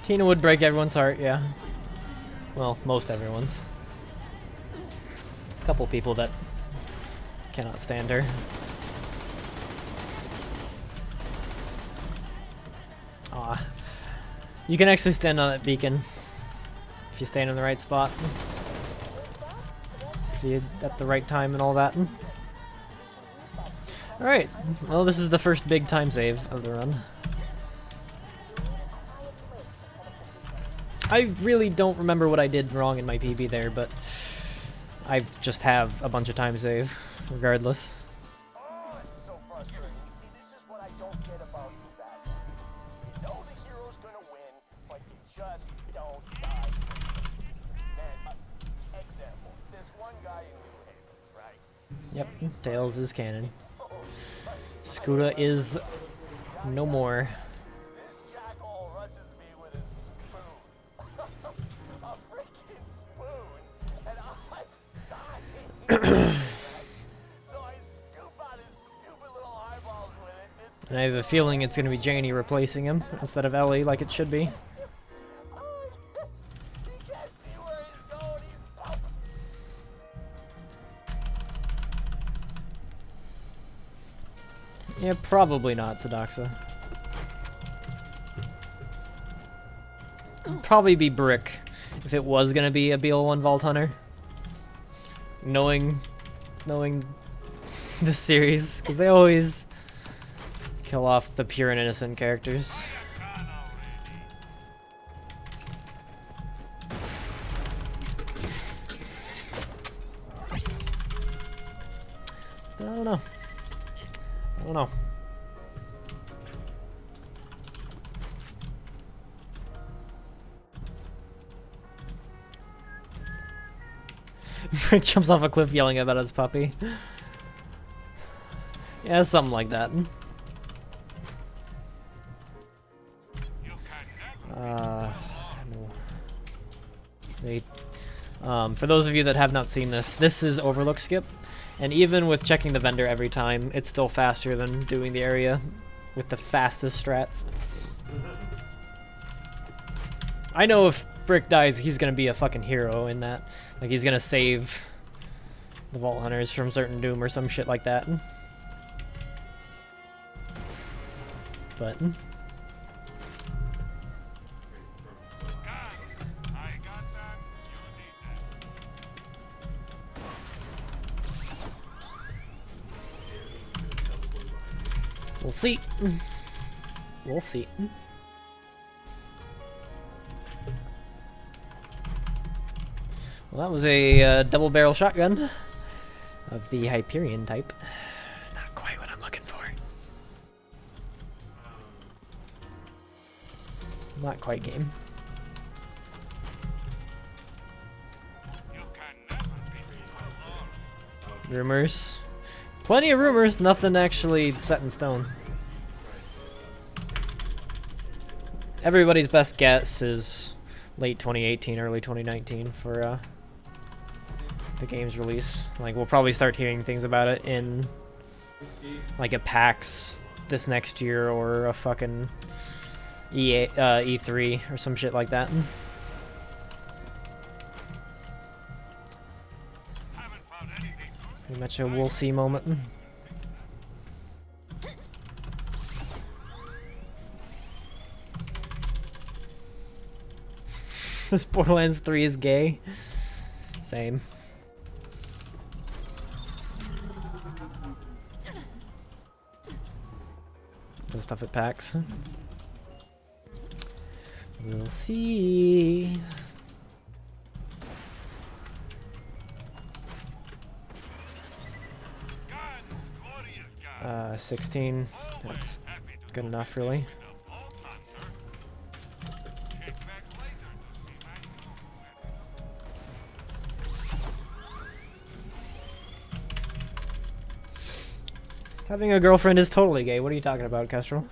S1: Tina would break everyone's heart, yeah. Well, most everyone's. A couple people that cannot stand her. Aw. You can actually stand on that beacon if you stand in the right spot. If you at the right time and all that. Alright, well this is the first big time save of the run. I really don't remember what I did wrong in my PB there, but I just have a bunch of time save, regardless.
S4: Oh, this is so frustrating. You see, this is what I don't get about you bad guys. You know the hero's gonna win, but you just don't die. Man, example. There's one guy in New Haven, right?
S1: Yep, Tails is canon. Scooter is no more.
S4: This jackal rushes me with his spoon. A freaking spoon. And I'm dying. So I scoop out his stupid little eyeballs with it. It's
S1: And I have a feeling it's going to be Janie replacing him instead of Ellie like it should be.
S4: oh, he can't see where he's going. He's pumping.
S1: Yeah, probably not, Sedoxa. It'd probably be Brick if it was gonna be a BL1 Vault Hunter. Knowing this series, because they always kill off the pure and innocent characters. But I don't know. I don't know. Brick jumps off a cliff yelling about his puppy. Yeah, something like that. No. See, for those of you that have not seen this, this is Overlook Skip, and even with checking the vendor every time, it's still faster than doing the area with the fastest strats. I know if Brick dies, he's gonna be a fucking hero in that. Like, he's gonna save the Vault Hunters from certain doom or some shit like that. But we'll see. We'll see. Well, that was a double barrel shotgun of the Hyperion type. Not quite what I'm looking for. Not quite game. Rumors. Plenty of rumors, nothing actually set in stone. Everybody's best guess is late 2018, early 2019 for the game's release. Like, we'll probably start hearing things about it in like a PAX this next year or a fucking E3 or some shit like that. Pretty much a we'll see moment. This Borderlands 3 is gay. Same. The stuff it packs. We'll see. 16. That's good enough, really. Having a girlfriend is totally gay. What are you talking about, Kestrel?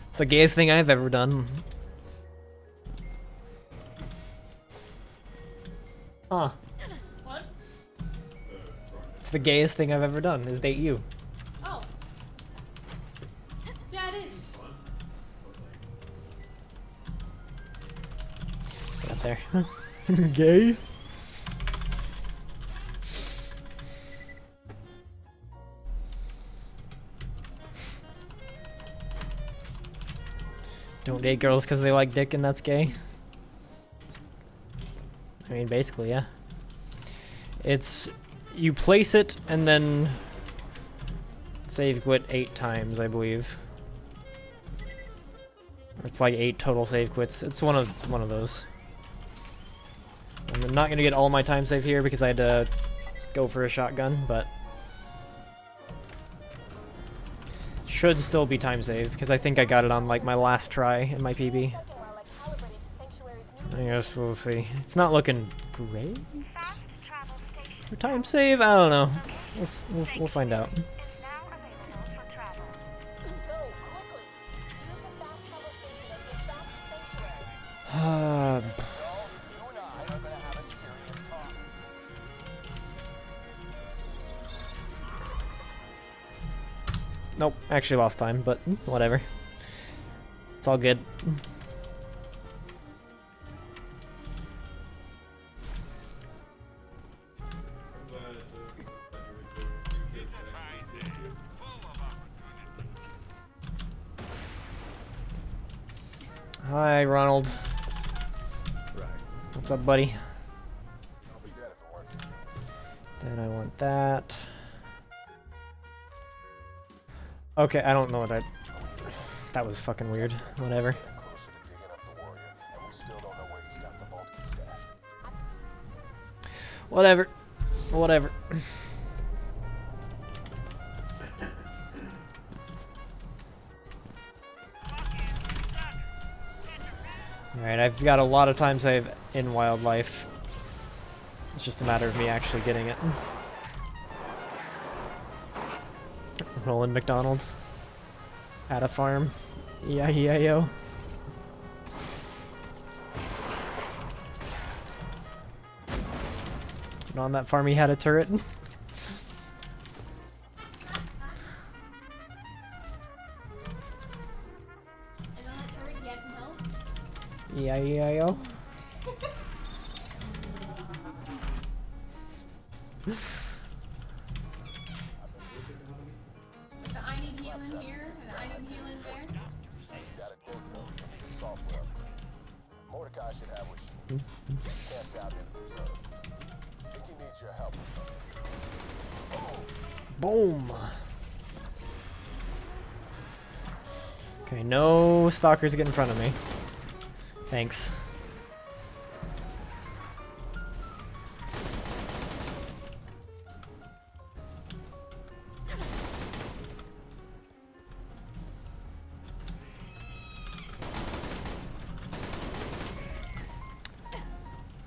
S1: It's the gayest thing I've ever done. Huh.
S8: What?
S1: It's the gayest thing I've ever done, is date you.
S8: Oh. Yeah, it is.
S1: Get up there. Gay? Don't date girls because they like dick and that's gay? I mean, basically, yeah. It's... you place it and then... save quit 8 times, I believe. Or it's like 8 total save quits. It's one of those. I'm not gonna get all my time save here because I had to go for a shotgun, but... should still be time save, because I think I got it on like my last try in my PB. I guess we'll see. It's not looking great. For time save, I don't know. We'll find out. Nope, actually lost time, but whatever. It's all good. Hi, Ronald.
S7: Right.
S1: What's up, buddy?
S7: I'll be dead if it weren't for you.
S1: Then I want that. Okay, I don't know what that was fucking weird. Whatever.
S7: Closer to digging up the warrior, and we still don't know where he's got the vault key stashed.
S1: Whatever. Whatever. Alright, I've got a lot of time save in wildlife. It's just a matter of me actually getting it. Roland McDonald. At a farm. E-I-E-I-O. And on that farm he had a turret.
S8: And on that turret he had some health.
S1: E-I-E-I-O.
S8: The I need healing here, and I need healing there.
S7: He's out of date though. He'll need a software upgrade. Mordecai should have what you need. He's camped out in the preserve. I think he needs your help with something.
S1: Boom. Okay, no stalkers get in front of me. Thanks.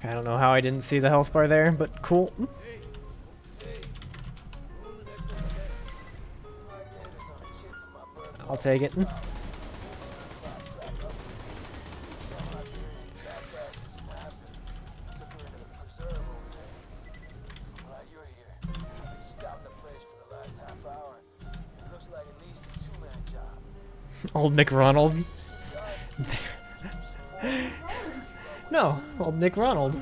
S1: I don't know how I didn't see the health bar there, but cool. I'll take it. Old McRonald. No, old Nick Ronald.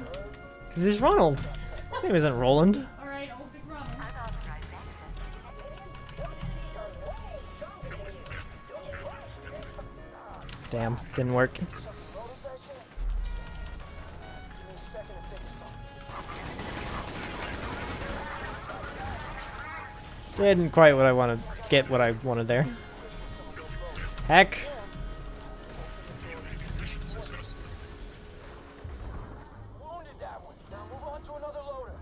S1: Because he's Ronald. His name isn't Roland.
S8: Alright, old big Ronald.
S1: Damn, didn't work.
S7: Notice that shit? Give me a second to think of something.
S1: Didn't quite what I wanted. Get what I wanted there. Heck.
S7: Wounded that one. Now move on to another loader.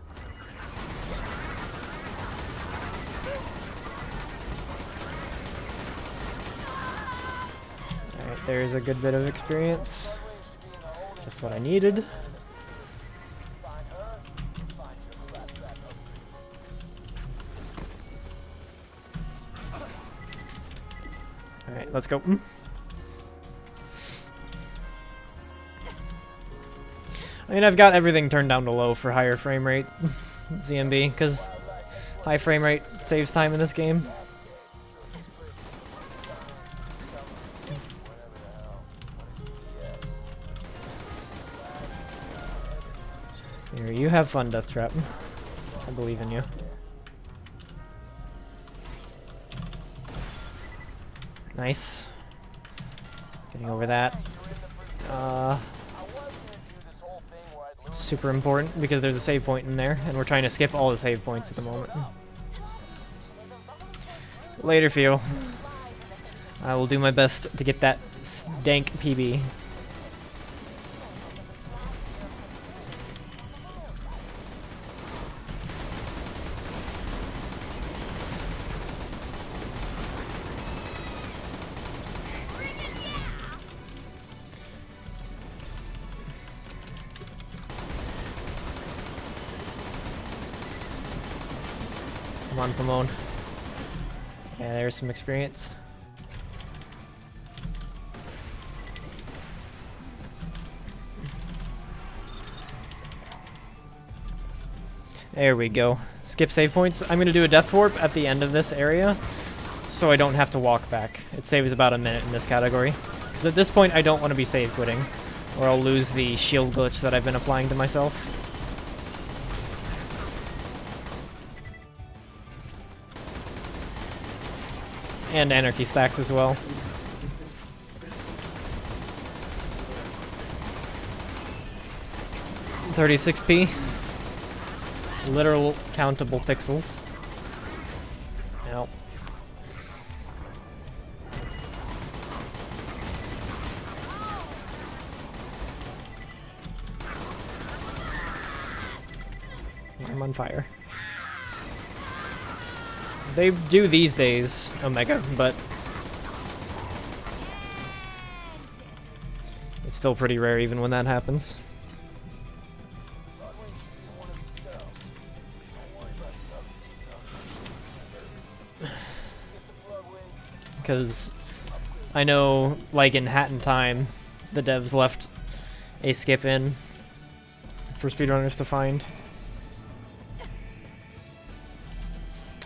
S1: Alright, there's a good bit of experience. That's what I needed.
S7: Find her, find your crap back up.
S1: Alright, let's go. I mean, I've got everything turned down to low for higher frame rate, ZMB, because high frame rate saves time in this game. Here, you have fun, Deathtrap. I believe in you. Nice. Getting over that. Super important because there's a save point in there, and we're trying to skip all the save points at the moment. Later, Feel. I will do my best to get that dank PB. Come on, Pomone. Yeah, there's some experience. There we go. Skip save points. I'm going to do a death warp at the end of this area, so I don't have to walk back. It saves about a minute in this category. Because at this point, I don't want to be save quitting, or I'll lose the shield glitch that I've been applying to myself. And anarchy stacks as well. $36p. Literal countable pixels. Nope. I'm on fire. They do these days, Omega, but it's still pretty rare even when that happens. Because I know, like in Hat in Time, the devs left a skip in for speedrunners to find.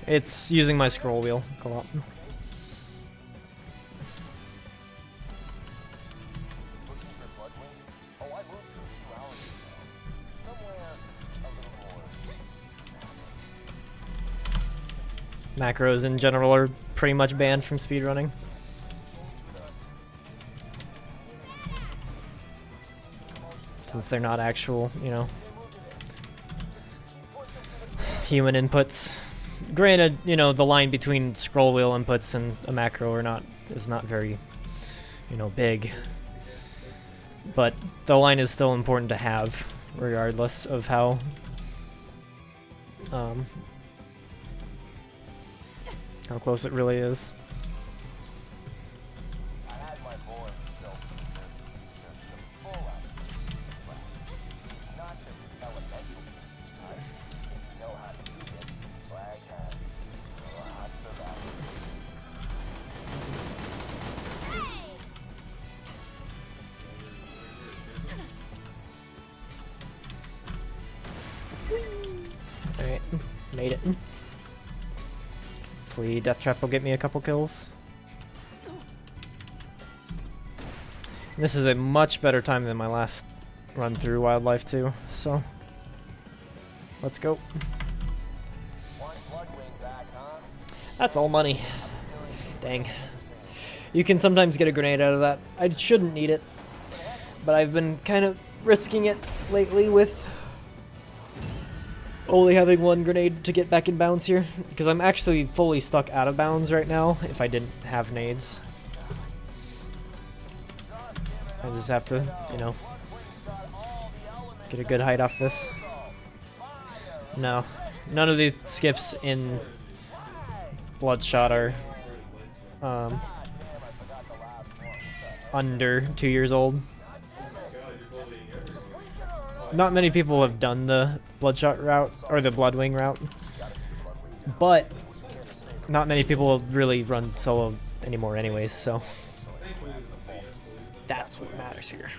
S1: It's using my scroll wheel co-op. Macros in general are pretty much banned from speedrunning. Since they're not actual, you know, human inputs. Granted, you know, the line between scroll wheel inputs and a macro is not very, you know, big. But the line is still important to have, regardless of how close it really is.
S7: I had my boys built research the full applications of Slack. It's not just an elemental privilege type. If you know how to use it, Slag has lots of applications.
S1: Alright, made it. Hopefully Deathtrap will get me a couple kills. This is a much better time than my last run through Wildlife 2, so let's go. That's all money. Dang. You can sometimes get a grenade out of that. I shouldn't need it, but I've been kind of risking it lately with only having one grenade to get back in bounds here, because I'm actually fully stuck out of bounds right now if I didn't have nades. I just have to, you know, get a good height off this. No, none of the skips in Bloodshot are under 2 years old. Not many people have done the Bloodshot route, or the Bloodwing route, but not many people really run solo anymore anyways, so that's what matters here.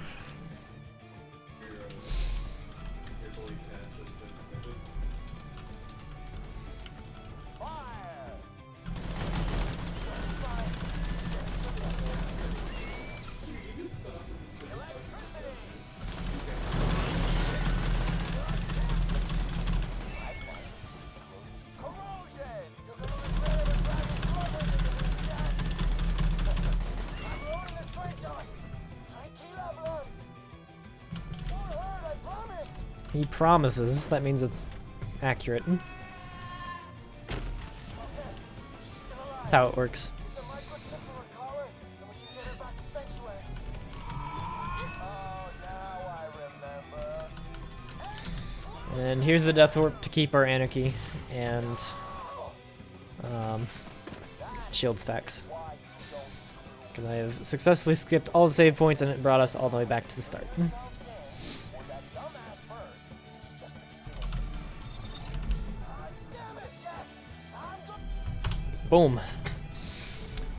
S1: He promises, that means it's accurate. That's how it works. And here's the Death Warp to keep our Anarchy and shield stacks. Because I have successfully skipped all the save points and it brought us all the way back to the start. Boom.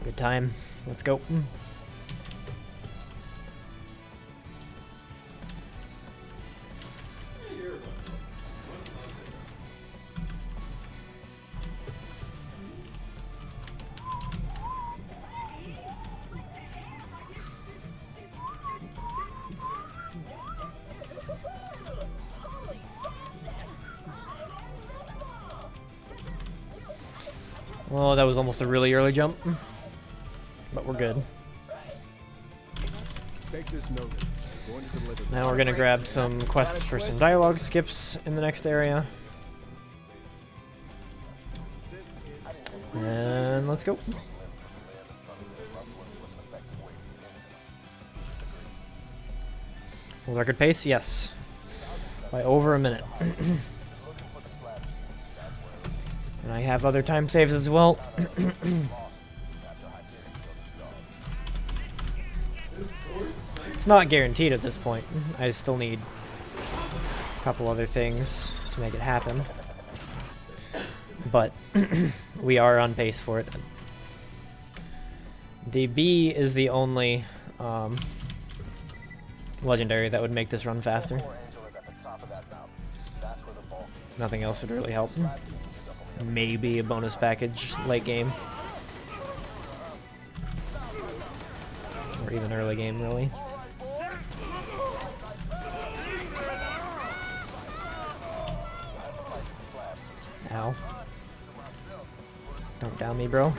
S1: Good time. Let's go. Oh, that was almost a really early jump, but we're good.
S9: Take this note.
S1: Now we're gonna grab some quests for some dialogue skips in the next area. And let's go. World record pace? Yes. By over a minute. And I have other time saves as well. It's not guaranteed at this point. I still need a couple other things to make it happen. But we are on pace for it. The B is the only legendary that would make this run faster. Nothing else would really help. Maybe a bonus package late game. Or even early game, really. Ow. Don't down me, bro.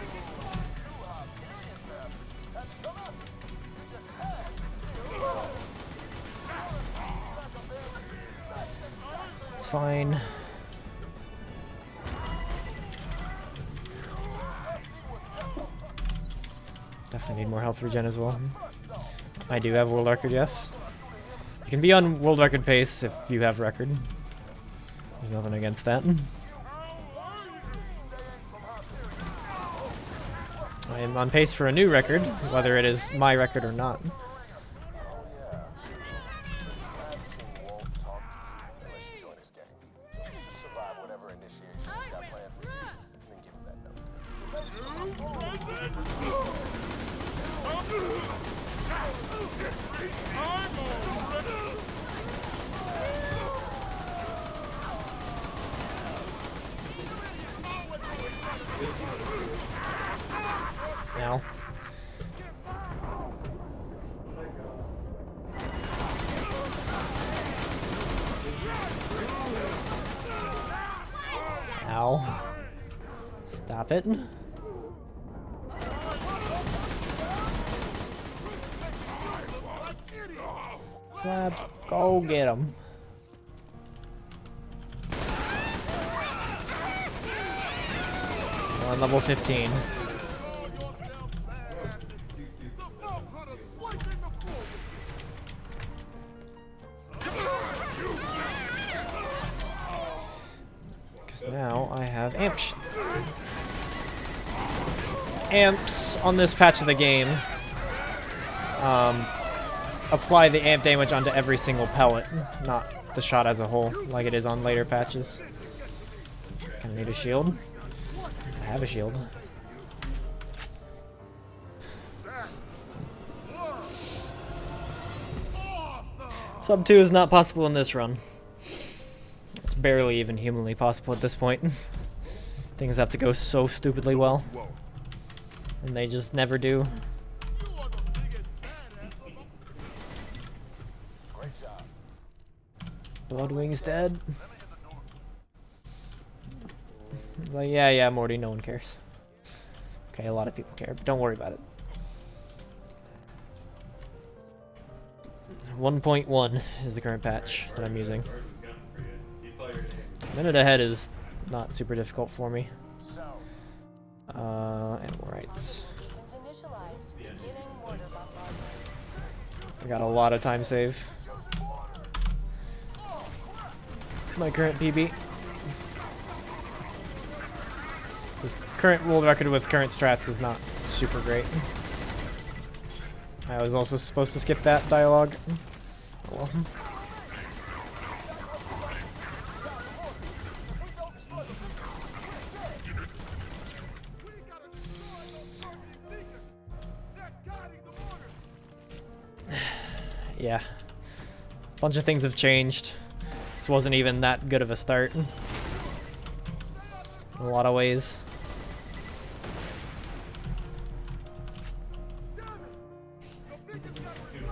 S1: It's fine. Definitely need more health regen as well. I do have world record, yes. You can be on world record pace if you have record. There's nothing against that. I am on pace for a new record, whether it is my record or not. Now. Ow. Stop it. Slabs, go get him. On level 15. Because now I have amps. Amps on this patch of the game apply the amp damage onto every single pellet, not the shot as a whole, like it is on later patches. Kinda need a shield. I have a shield. Sub 2 is not possible in this run. It's barely even humanly possible at this point. Things have to go so stupidly well. And they just never do. Bloodwing's dead. Like, yeah, Morty, no one cares. Okay, a lot of people care, but don't worry about it. 1.1 is the current patch that I'm using. Minute ahead is not super difficult for me. Animal rights. I got a lot of time save. My current PB. This current world record with current strats is not super great. I was also supposed to skip that dialogue. Oh well. Yeah. A bunch of things have changed. This wasn't even that good of a start. In a lot of ways.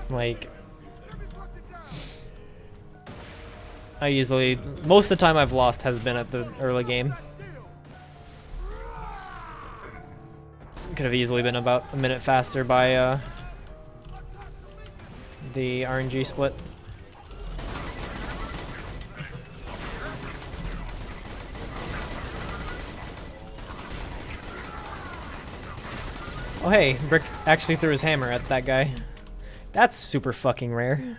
S1: Like, most of the time I've lost has been at the early game. Could have easily been about a minute faster by the RNG split. Oh hey, Brick actually threw his hammer at that guy. That's super fucking rare.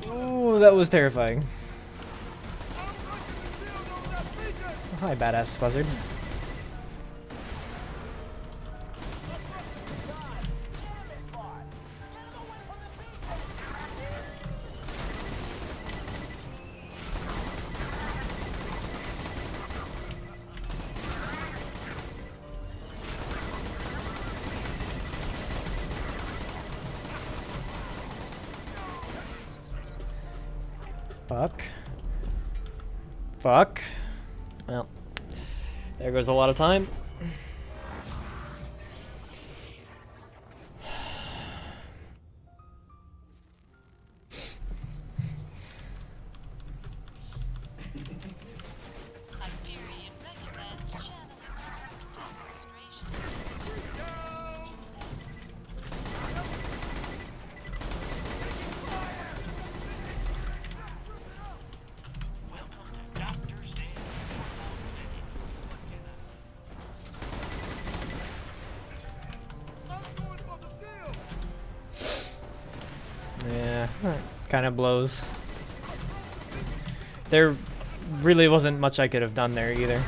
S1: Ooh, that was terrifying. Oh, hi, badass buzzard. Fuck. Well, there goes a lot of time. Yeah, kind of blows. There really wasn't much I could have done there either.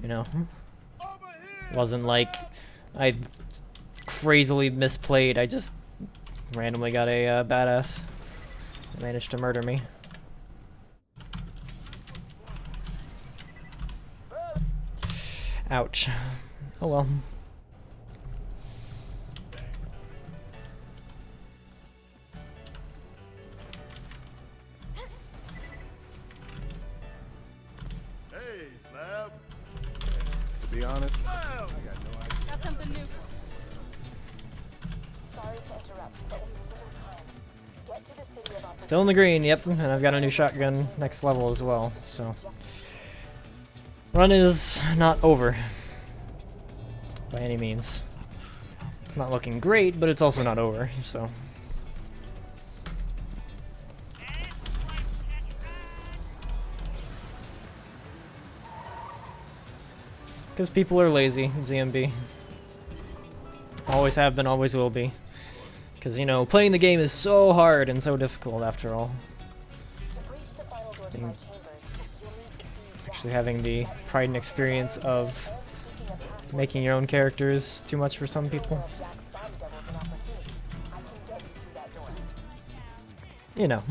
S1: You know? Wasn't like I crazily misplayed, I just randomly got a badass that managed to murder me. Ouch. Oh well.
S9: To be honest, I got no idea.
S6: Got something new.
S3: Sorry to interrupt, but we have little time. Get to the city of opportunity.
S1: Still in the green, yep, and I've got a new shotgun next level as well, so. Run is not over. By any means. It's not looking great, but it's also not over, so. Because people are lazy, ZMB. Always have been, always will be. Because, you know, playing the game is so hard and so difficult after all.
S3: To breach the final door to my chambers, you'll need to be
S1: Actually having the pride and experience of
S3: and speaking of passwords,
S1: making your own characters too much for some people.
S3: Jack's body doubles an opportunity. I can get you through that door.
S1: You know.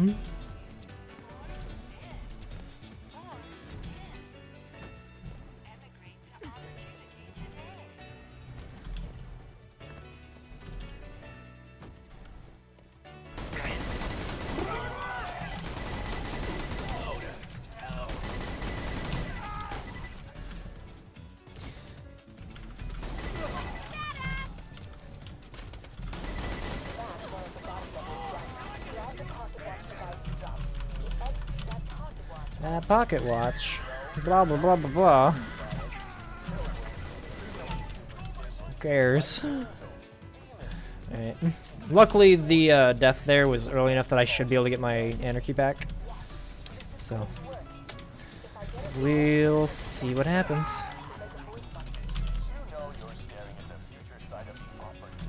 S3: That's one of the body doubles, Jack. Grab the pocket watch device you dropped. That pocket watch.
S1: That pocket watch. Blah blah blah blah blah. Who cares? Alright. Luckily the death there was early enough that I should be able to get my anarchy back. So we'll see what happens.
S4: You know you're staring at the future side of opportunity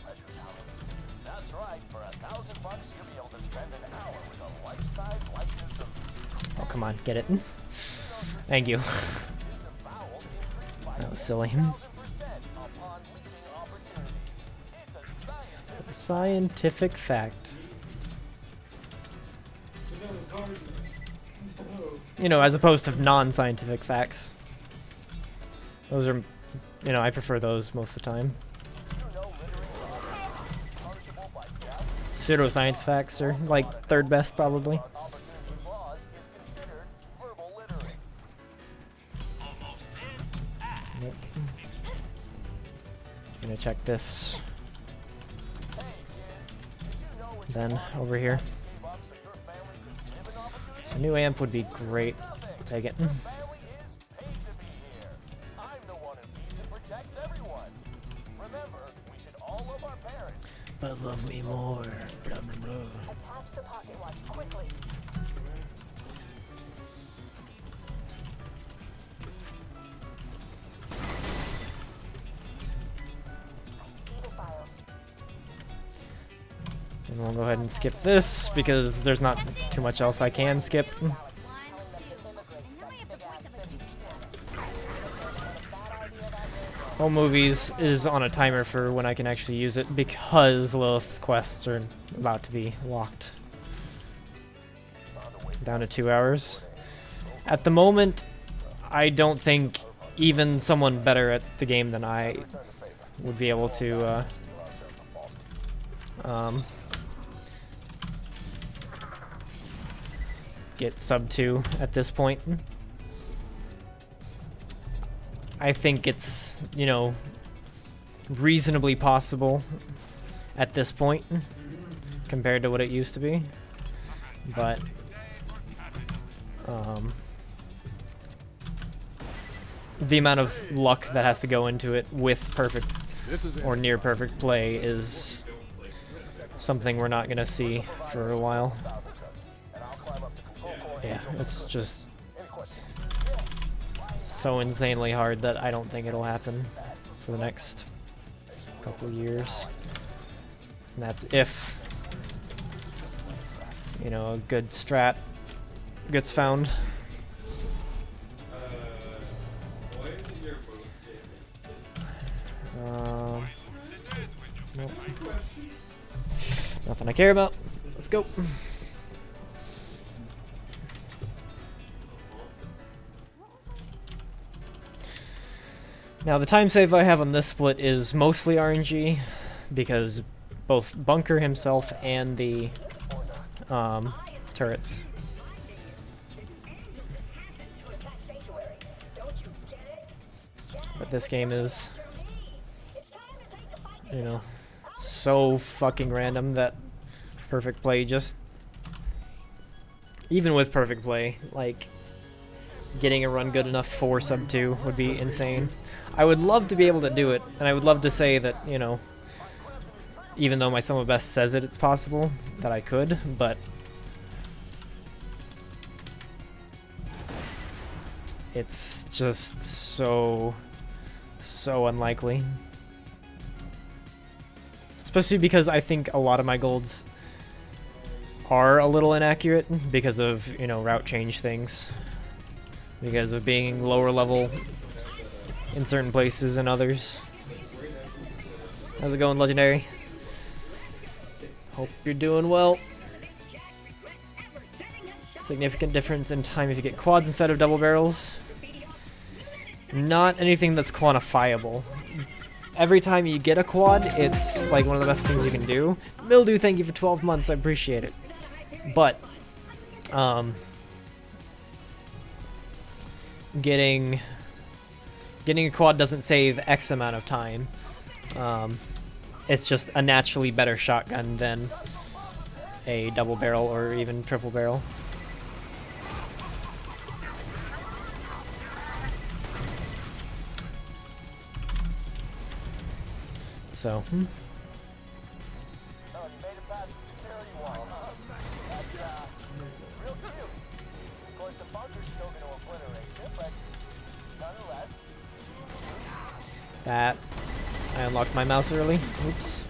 S4: pleasure palace. That's right, for $1,000 you'll be able to spend an hour with a life-size likeness of
S1: Oh come on, get it. Thank you.
S4: disavowal increased by
S1: That was silly.
S4: 10,000% upon leaving opportunity. It's a scientific
S1: Scientific fact. You know, as opposed to non-scientific facts. Those are, you know, I prefer those most of the time.
S4: punishable by death.
S1: Pseudoscience facts are like third best probably.
S4: Opportunity's laws is considered verbal littering.
S1: Yep. Gonna check this.
S4: Hey kids, did you know when
S1: Then over here.
S4: gave up so your family could live in opportunity?
S1: So new amp would be great. I'll take it.
S4: Family is paid to be here. I'm the one who feeds and protects everyone. Remember, we should all love our parents.
S1: But love me more. Blah blah blah.
S3: Attach the pocket watch quickly. I see the files.
S1: And we'll go ahead and skip this because there's not too much else I can skip.
S3: Telling them to immigrate to that big-ass city. Bad idea that day.
S1: Home movies is on a timer for when I can actually use it because Lilith quests are about to be locked. Down to 2 hours. At the moment, I don't think even someone better at the game than I would be able to get sub 2 at this point. I think it's, you know, reasonably possible at this point compared to what it used to be. But the amount of luck that has to go into it with perfect or near perfect play is something we're not gonna see for a while. Yeah, it's just so insanely hard that I don't think it'll happen for the next couple of years. And that's if, you know, a good strat gets found. Nope. Nothing I care about. Let's go. Now the time save I have on this split is mostly RNG because both Bunker himself and the turrets. But this game is, you know, so fucking random that perfect play, just even with perfect play, like getting a run good enough for sub 2 would be insane. I would love to be able to do it, and I would love to say that, you know, even though my sum of best says it's possible, that I could, but it's just so unlikely. Especially because I think a lot of my golds are a little inaccurate because of, you know, route change things. Because of being lower level in certain places and others. How's it going, Legendary? Hope you're doing well. Significant difference in time if you get quads instead of double barrels. Not anything that's quantifiable. Every time you get a quad, it's like one of the best things you can do. Mildew, thank you for 12 months. I appreciate it. But getting a quad doesn't save X amount of time. It's just a naturally better shotgun than a double barrel or even triple barrel. So,
S7: Oh, you made it past the security wall, huh? That's, real cute. Of course, the bunker's still gonna obliterate you, but nonetheless.
S1: that I unlocked my mouse early. Oops.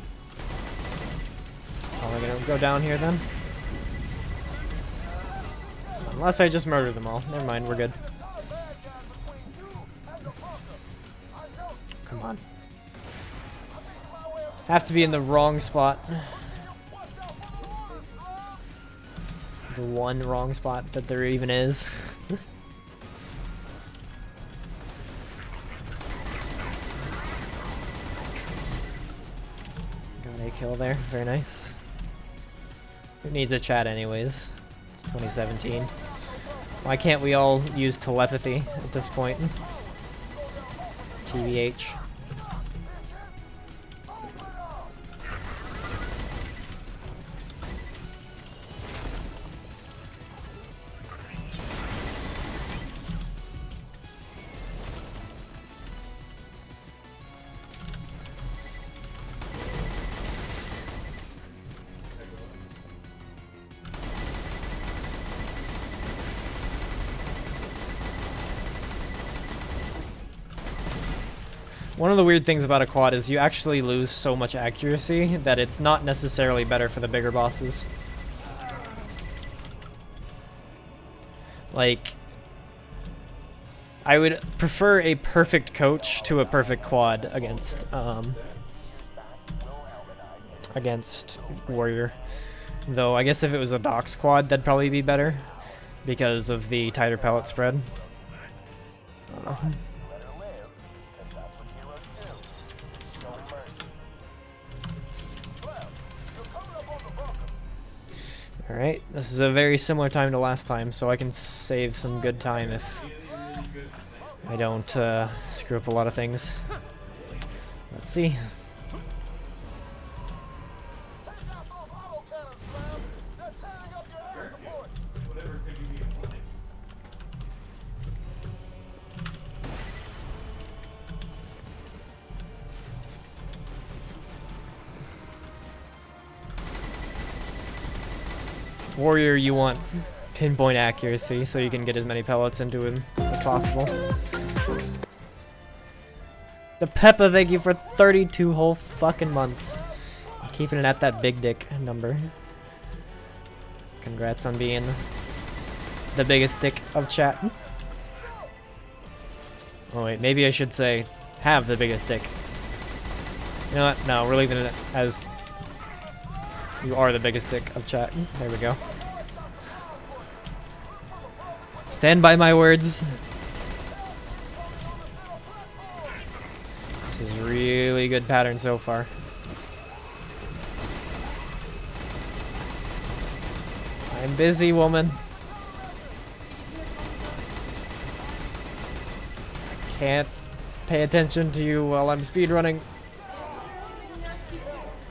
S1: Oh, we're gonna go down here then. Unless I just murder them all. Never mind, we're good. Come on. Have to be in the wrong spot. The one wrong spot that there even is. Got a kill there. Very nice. Who needs a chat anyways? It's 2017. Why can't we all use telepathy at this point? TBH. One of the weird things about a quad is you actually lose so much accuracy that it's not necessarily better for the bigger bosses. Like, I would prefer a perfect coach to a perfect quad against Warrior. Though I guess if it was a Dox quad, that'd probably be better because of the tighter pellet spread. Alright, this is a very similar time to last time, so I can save some good time if I don't screw up a lot of things. Let's see. Warrior, you want pinpoint accuracy so you can get as many pellets into him as possible. The Peppa, thank you for 32 whole fucking months. Keeping it at that big dick number. Congrats on being the biggest dick of chat. Oh wait, maybe I should say have the biggest dick. You know what? No, we're leaving it as you are the biggest dick of chat. There we go. Stand by my words. This is really good pattern so far. I'm busy, woman. Can't pay attention to you while I'm speedrunning.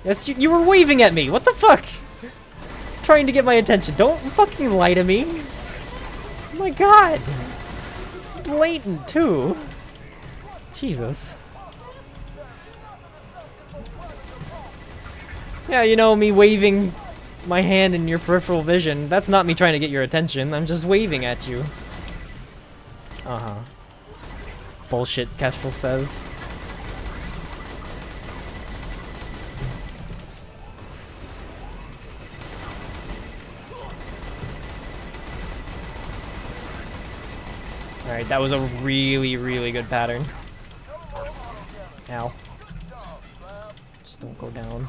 S1: Yes, you were waving at me. What the fuck? trying to get my attention. Don't fucking lie to me. Oh my god. It's blatant, too. Jesus. Yeah, you know, me waving my hand in your peripheral vision. That's not me trying to get your attention. I'm just waving at you. Uh-huh. Bullshit, Kestrel says. Alright, that was a really, really good pattern. Ow. Just don't go down.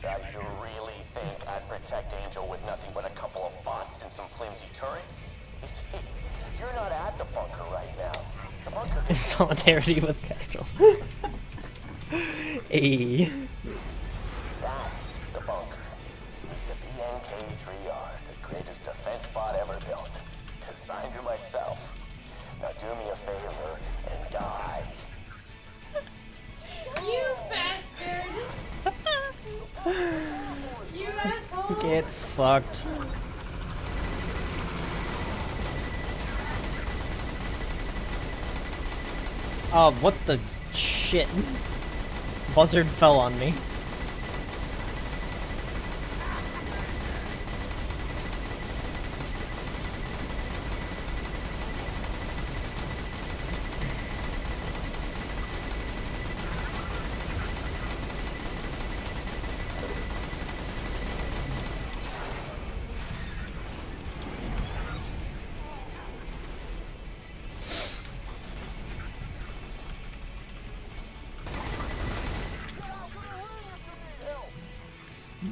S4: You really think I'd protect Angel with nothing but a couple of bots and some flimsy turrets? You see, you're not at the bunker right now. The bunker
S1: In solidarity with Kestrel. Ayy.
S4: That's the bunker. The BNK-3R, the greatest defense bot ever built. Designed it myself. Now do me a favor and die.
S8: You bastard! You asshole!
S1: Get fucked. Oh, what the shit? Buzzard fell on me.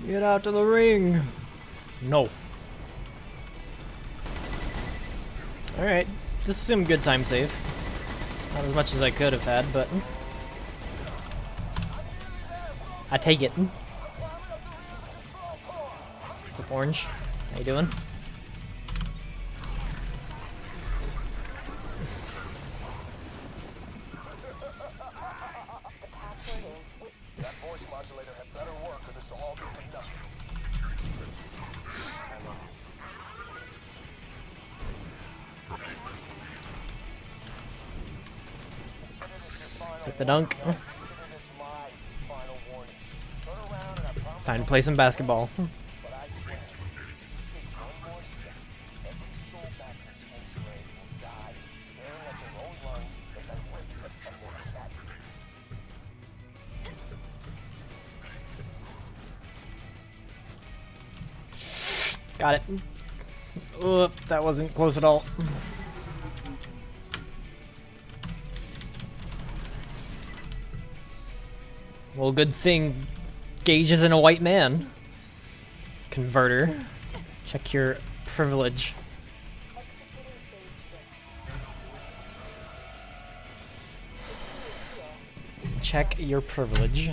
S1: Get out to the ring! No. Alright, this is some good time save. Not as much as I could have had, but... I take it. What's up, Orange? How you doing?
S3: The password is...
S7: That voice modulator had better work or this will all be for nothing.
S1: Hit the dunk.
S7: Consider this my final warning. Turn around and I promise
S1: Time to play some basketball.
S7: but I swear, if you take one more step, every soul back in Sanctuary will die, staring at their own lungs as I rip them from their chests.
S1: Got it. Ugh, that wasn't close at all. Well, good thing Gage isn't a white man. Converter. Check your privilege.
S3: Executing phase shift. The key is here.
S1: Check your privilege.
S3: To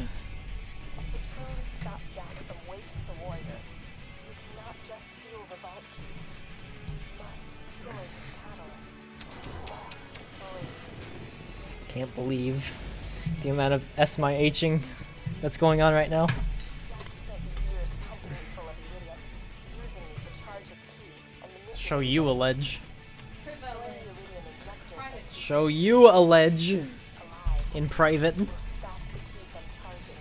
S3: truly stop Jack from waking the warrior, you cannot just steal the vault key. You must destroy his catalyst. You must destroy him.
S1: Can't believe the amount of S-my-Hing that's going on right now.
S3: Jack spent years pumping me full of iridium, using me to charge his key and manipulate
S1: Show you a
S3: his
S1: ledge.
S3: destroy the iridium injectors that keep
S1: Show you a ledge
S3: alive.
S1: in private.
S3: It will stop the key from charging,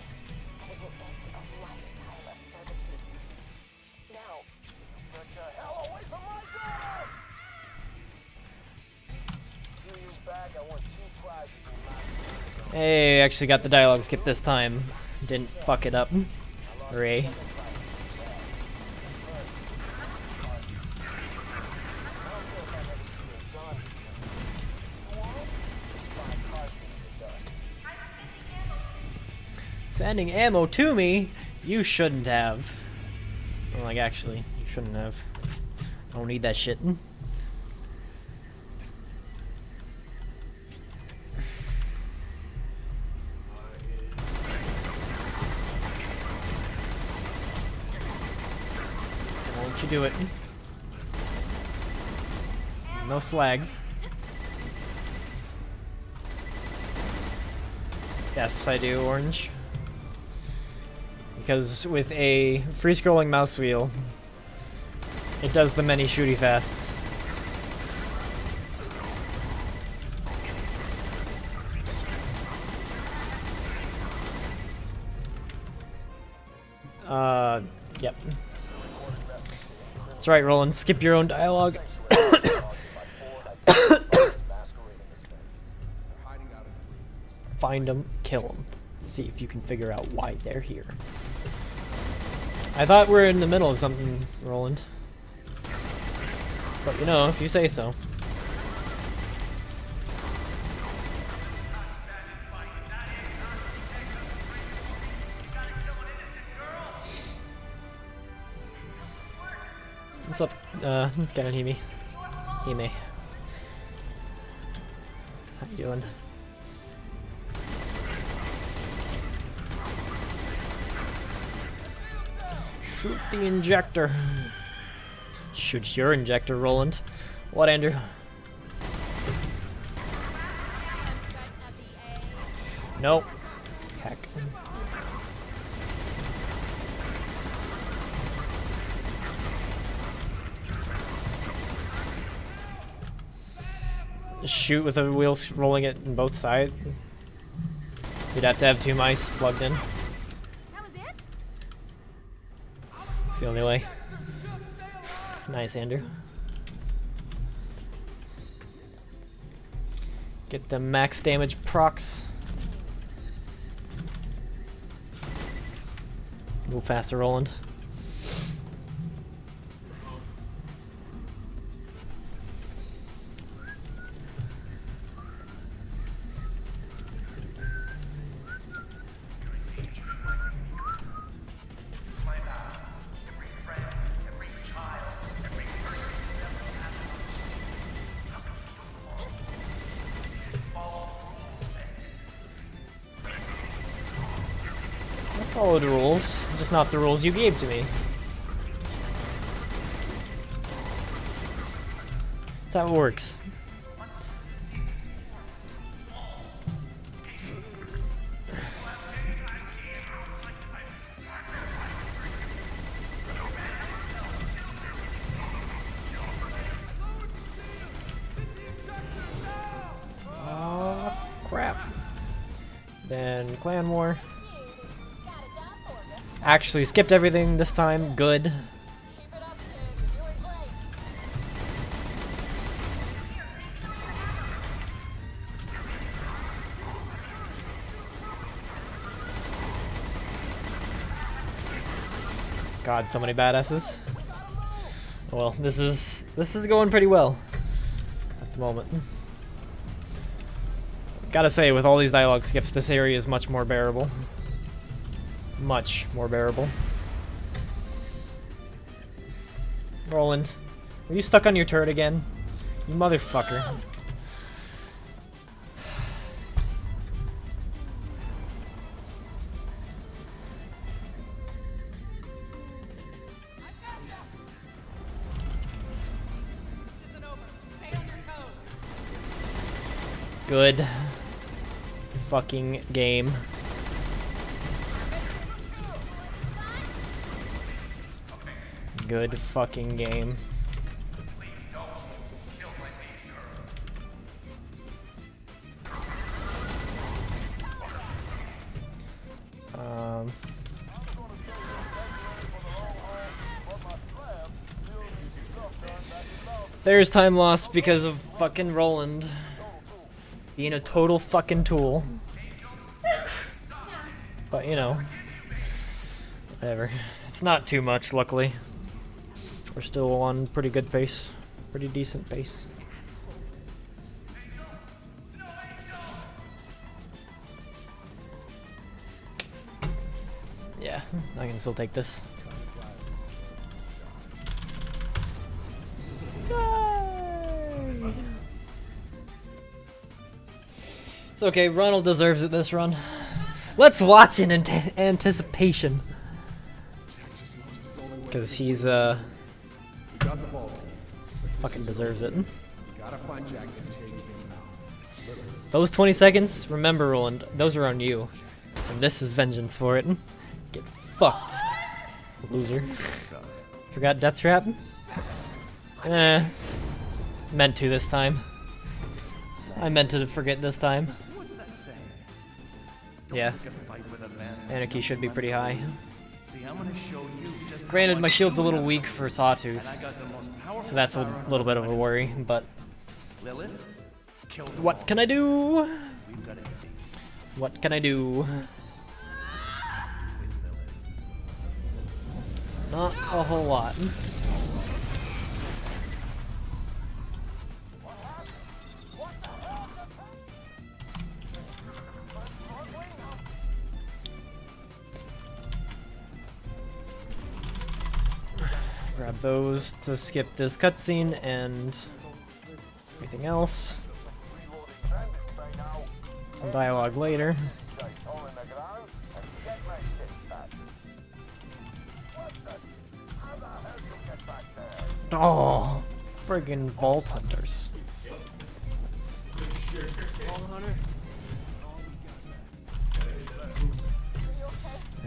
S3: and it will end a lifetime of servitude. Now,
S7: Get the hell away from my daughter! A few years back, I won 2 prizes in last year.
S1: Hey, actually got the dialogue skip this time. Didn't fuck it up. Hooray. Sending ammo to me? You shouldn't have. Well, like, actually, you shouldn't have. I don't need that shit. Won't you do it? No slag. Yes, I do, Orange. Because with a free-scrolling mouse wheel, it does the many shooty fasts. Yep. That's right, Roland. Skip your own dialogue. Find them, kill them. See if you can figure out why they're here. I thought we're in the middle of something, Roland. But you know, if you say so. What's up, Kevin Hime? Hime. How you doing? Shoot the injector. Shoot your injector, Roland. What, Andrew? Nope. Heck. Shoot with the wheels rolling it in both sides. You'd have to have two mice plugged in. It's the only way. Nice, Andrew. Get the max damage procs. Move faster, Roland. Follow the rules, just not the rules you gave to me. That's how it works. Oh, crap. Then Clan War. Actually skipped everything this time. Good.
S3: Keep it up, kid. You're doing great.
S1: God, so many badasses. Well, this is going pretty well at the moment. Gotta say, with all these dialogue skips, this area is much more bearable. Much more bearable. Roland, were you stuck on your turret again? You motherfucker. Good fucking game. Good fucking game. There's time lost because of fucking Roland being a total fucking tool. But you know, whatever. It's not too much, luckily. We're still on pretty good pace. Pretty decent pace. Yeah, I can still take this. Yay! It's okay, Ronald deserves it this run. Let's watch in anticipation. Because he's, fucking deserves it.
S9: Gotta find Jack and take him out.
S1: Those 20 seconds, remember, Roland, those are on you. And this is vengeance for it. Get fucked, loser. Forgot Death Trap? Meant to this time. I meant to forget this time.
S5: What's that saying?
S1: Yeah.
S5: Pick a fight with a man.
S1: Anarchy should be pretty high.
S5: See, I'm gonna show you just
S1: Granted,
S5: how
S1: my
S5: much
S1: shield's a
S5: you
S1: little
S5: have.
S1: weak for
S5: And
S1: Sawtooth,
S5: I got the most powerful
S1: so that's a
S5: star on
S1: little bit of a
S5: planet.
S1: worry, but
S5: Lilith, kill them all.
S1: what can I do?
S5: We've got a date
S1: What can I do?
S5: with Lilith.
S1: Not a whole lot.
S7: What the hell just happened? Press Broadway now.
S1: Grab those to skip this cutscene and everything else.
S7: Reloading bandits by now.
S1: Some dialogue later.
S7: Say, hole in the ground and get my shit back. What the? How the hell did you get back there?
S1: Oh, friggin' Vault Hunters.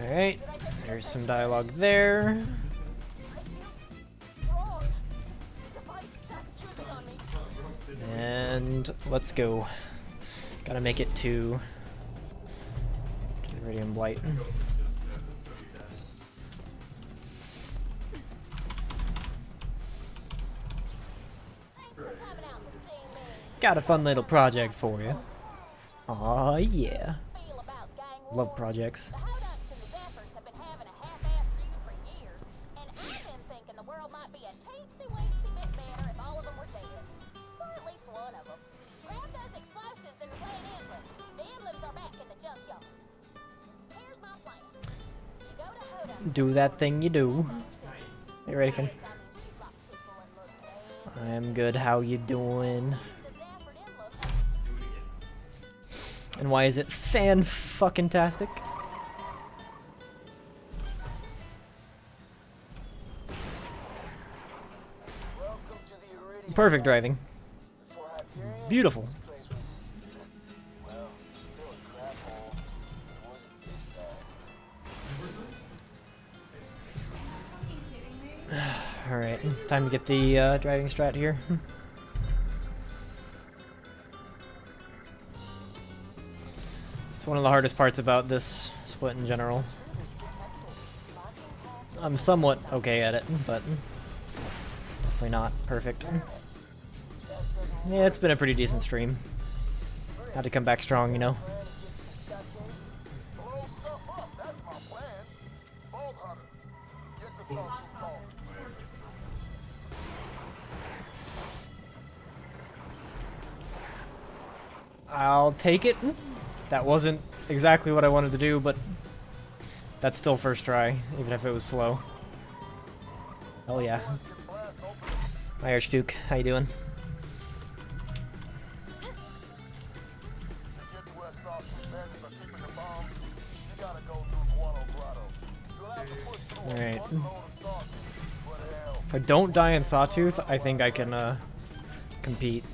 S1: Alright, there's some dialogue there.
S3: Wrong. This device Jack's using on me.
S1: And let's go. Gotta make it to the Iridium Blight.
S3: Thanks for coming out to see me.
S1: Got a fun little project for you. Aw, yeah.
S3: Feel about gang
S1: Love
S3: wars.
S1: projects.
S3: The Hodunks and the Zephyrs have been having a half-assed feud for years, and I've been thinking the world might be a teensy-weensy bit better if all of them were dead. Or at least one of them. Grab those explosives and plant emblems. The emblems are back in the junkyard. Here's my plan. You go to Hodunks.
S1: Do that thing you do. Hey, Radican.
S3: Which, I mean, shoot lots of people and look dead.
S1: I'm good, how you doing?
S3: The Zephyr emblem.
S1: And why is it fan-fucking-tastic?
S7: Welcome to the Iridium.
S1: Perfect driving.
S7: Before Hyperion,
S1: Beautiful.
S7: this place was, well, still a crap hole. It wasn't this bad.
S1: Alright, time to get the driving strat here. It's one of the hardest parts about this split in general. I'm somewhat okay at it, but definitely not perfect. Yeah, it's been a pretty decent stream. Had to come back strong, you know.
S7: Plan to get to the stockade. Blow stuff up, that's my plan. Vault Hunter, get the sawtooth call.
S1: I'll take it. That wasn't exactly what I wanted to do, but that's still first try, even if it was slow. Oh yeah.
S7: Let's get blast open.
S1: Hi Archduke, how you doing?
S7: To get to where sawtooth bandits are keeping the bombs, you gotta go through Guano Grotto. You'll have to push through
S1: Alright.
S7: a buttload of sawtooth, but hell,
S1: If I don't die in Sawtooth, I think I can compete.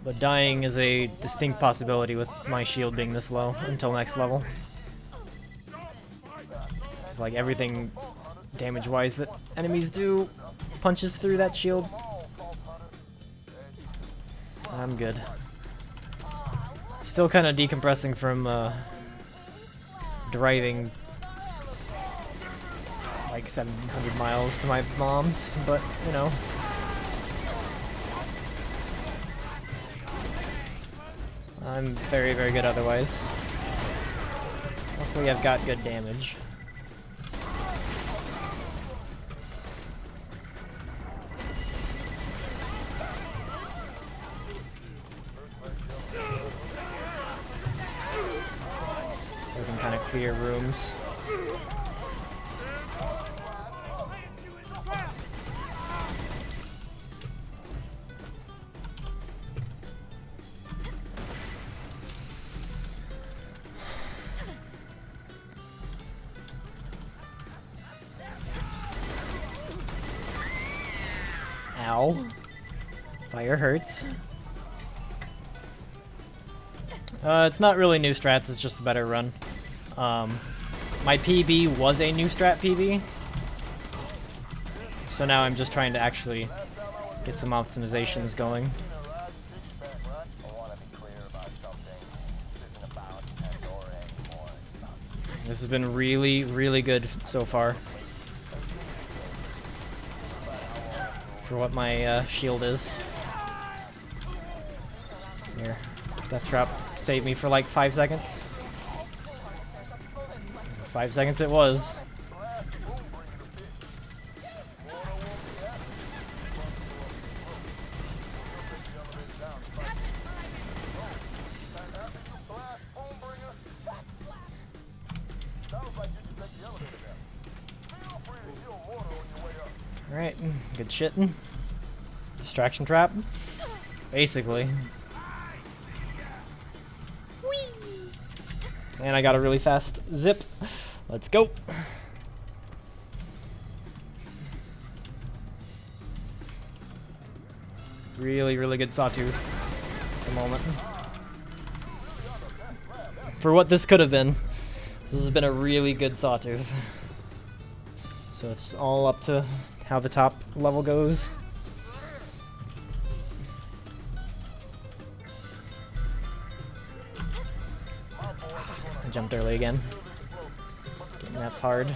S1: But dying is a distinct possibility with my shield being this low until next level. It's like everything damage-wise that enemies do punches through that shield. I'm good. Still kind of decompressing from driving like 700 miles to my mom's, but you know. I'm very, very good otherwise. Luckily I've got good damage. So I can kind of clear rooms. Ow. Fire hurts. It's not really new strats, it's just a better run. My PB was a new strat PB. So now I'm just trying to actually get some optimizations going.
S7: I want to be clear about something. This isn't about Pandora anymore. It's about
S1: This has been really, really good so far. For what my shield is. Here, Death Trap saved me for like 5 seconds. 5 seconds it was. Alright, good shit. Distraction trap. Basically. And I got a really fast zip. Let's go. Really, really good sawtooth at the moment. For what this could have been, this has been a really good sawtooth. So it's all up to how the top level goes. I jumped early again. And that's hard.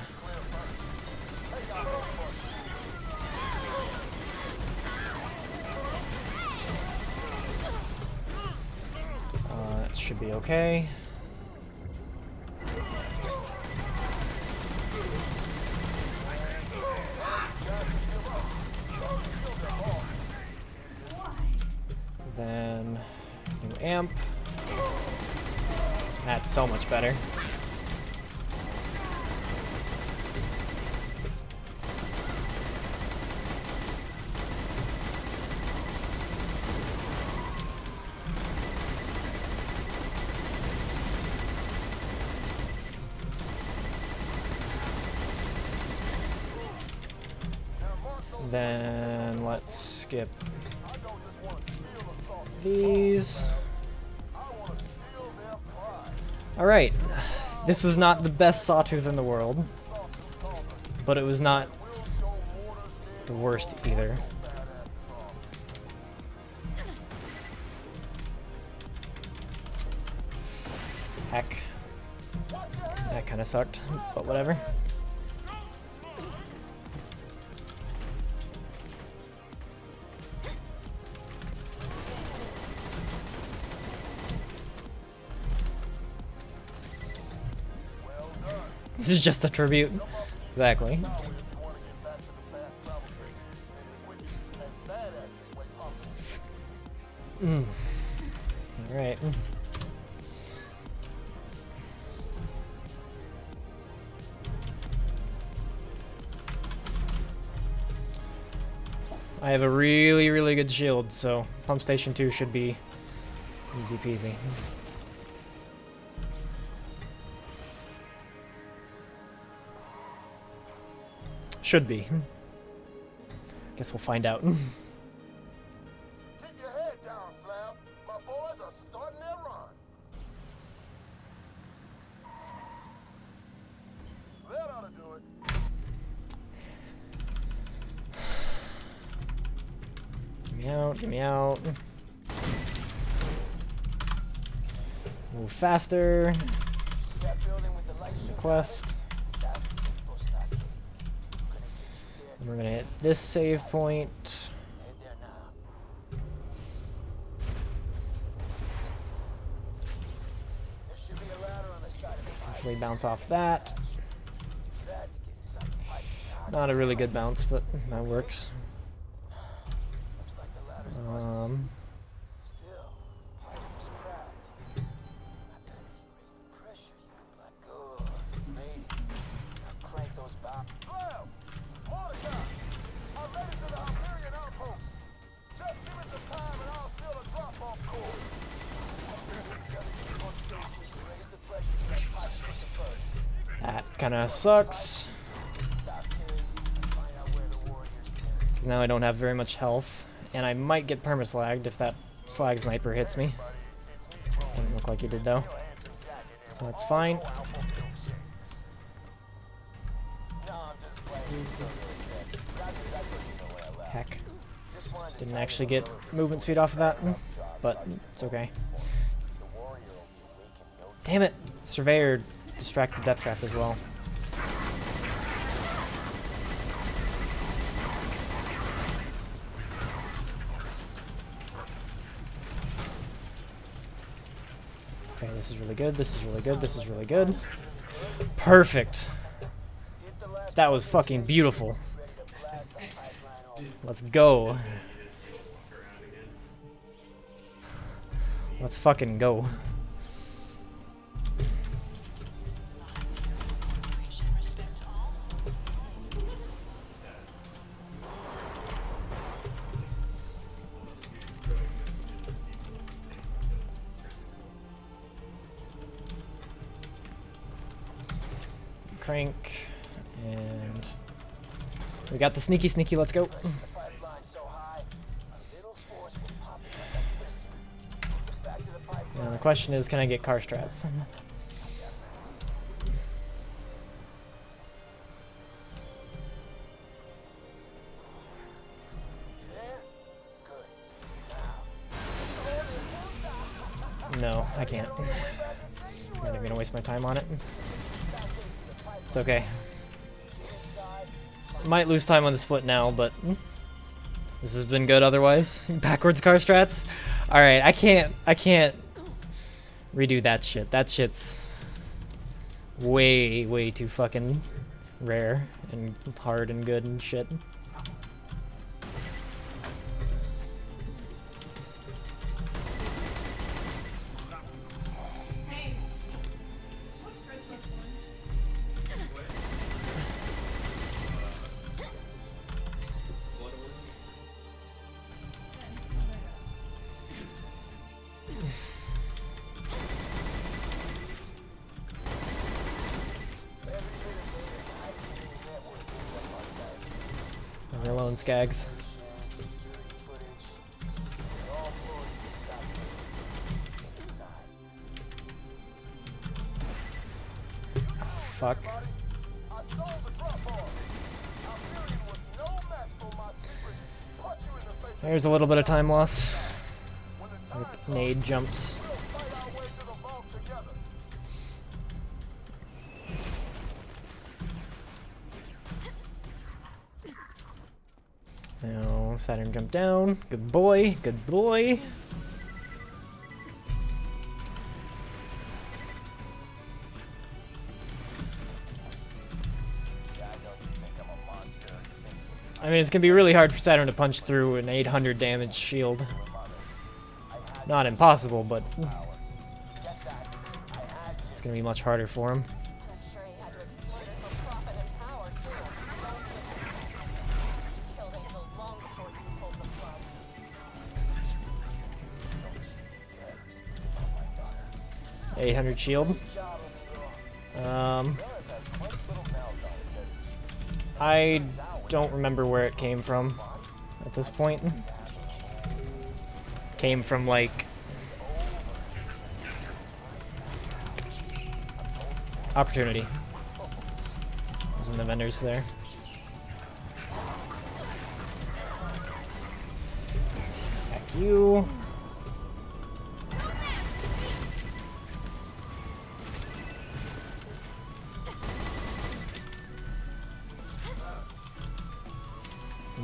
S1: That should be okay. Then new amp. That's so much better. Then let's skip these. Alright, this was not the best sawtooth in the world, but it was not the worst either. Heck, that kind of sucked, but whatever. This is just a tribute. Exactly. Alright. I have a really, really good shield, so Pump Station 2 should be easy peasy. Should be. Guess we'll find out.
S7: Keep your head down, Slab. My boys are starting their run. That ought to do it.
S1: Get me out, get me out. Move faster. Quest. And we're gonna hit this save point. Hopefully bounce off that. Not a really good bounce, but that works. That kind of sucks. Because now I don't have very much health. And I might get permaslagged if that slag sniper hits me. Doesn't look like you did though. So that's fine.
S4: No, I'm just playing. Still really good. Not because I couldn't even wear left.
S1: Heck.
S4: Just wanted to
S1: Didn't
S4: tell you
S1: actually
S4: a
S1: get
S4: little
S1: movement speed off of that, but it's okay.
S4: The warrior will be awake in no time.
S1: Damn it! Surveyor distracted Death Trap as well. Okay, this is really good, this is really good, this is really good. Perfect! That was fucking beautiful. Let's go. Let's fucking go. Crank, and we got the sneaky, let's go. And the question is, can I get car strats? No, I can't. I'm not even gonna waste my time on it. It's okay. Might lose time on the split now, but this has been good otherwise. Backwards car strats. All right, I can't redo that shit. That shit's way too fucking rare and hard and good and shit.
S8: Hey. What's Chris doing?
S1: Leave me alone, Skags. Fuck. There's a little bit of time loss. With nade jumps. Now Saturn jump down. Good boy, good boy. I mean, it's gonna be really hard for Saturn to punch through an 800 damage shield. Not impossible, but it's gonna be much harder for him.
S3: I'm sure he had to exploit it for profit and power, too. Don't listen to him. He killed Angel long before you pulled the plug.
S1: 800 shield. I don't remember where it came from at this point. Came from like opportunity. Was in the vendors there. Back you.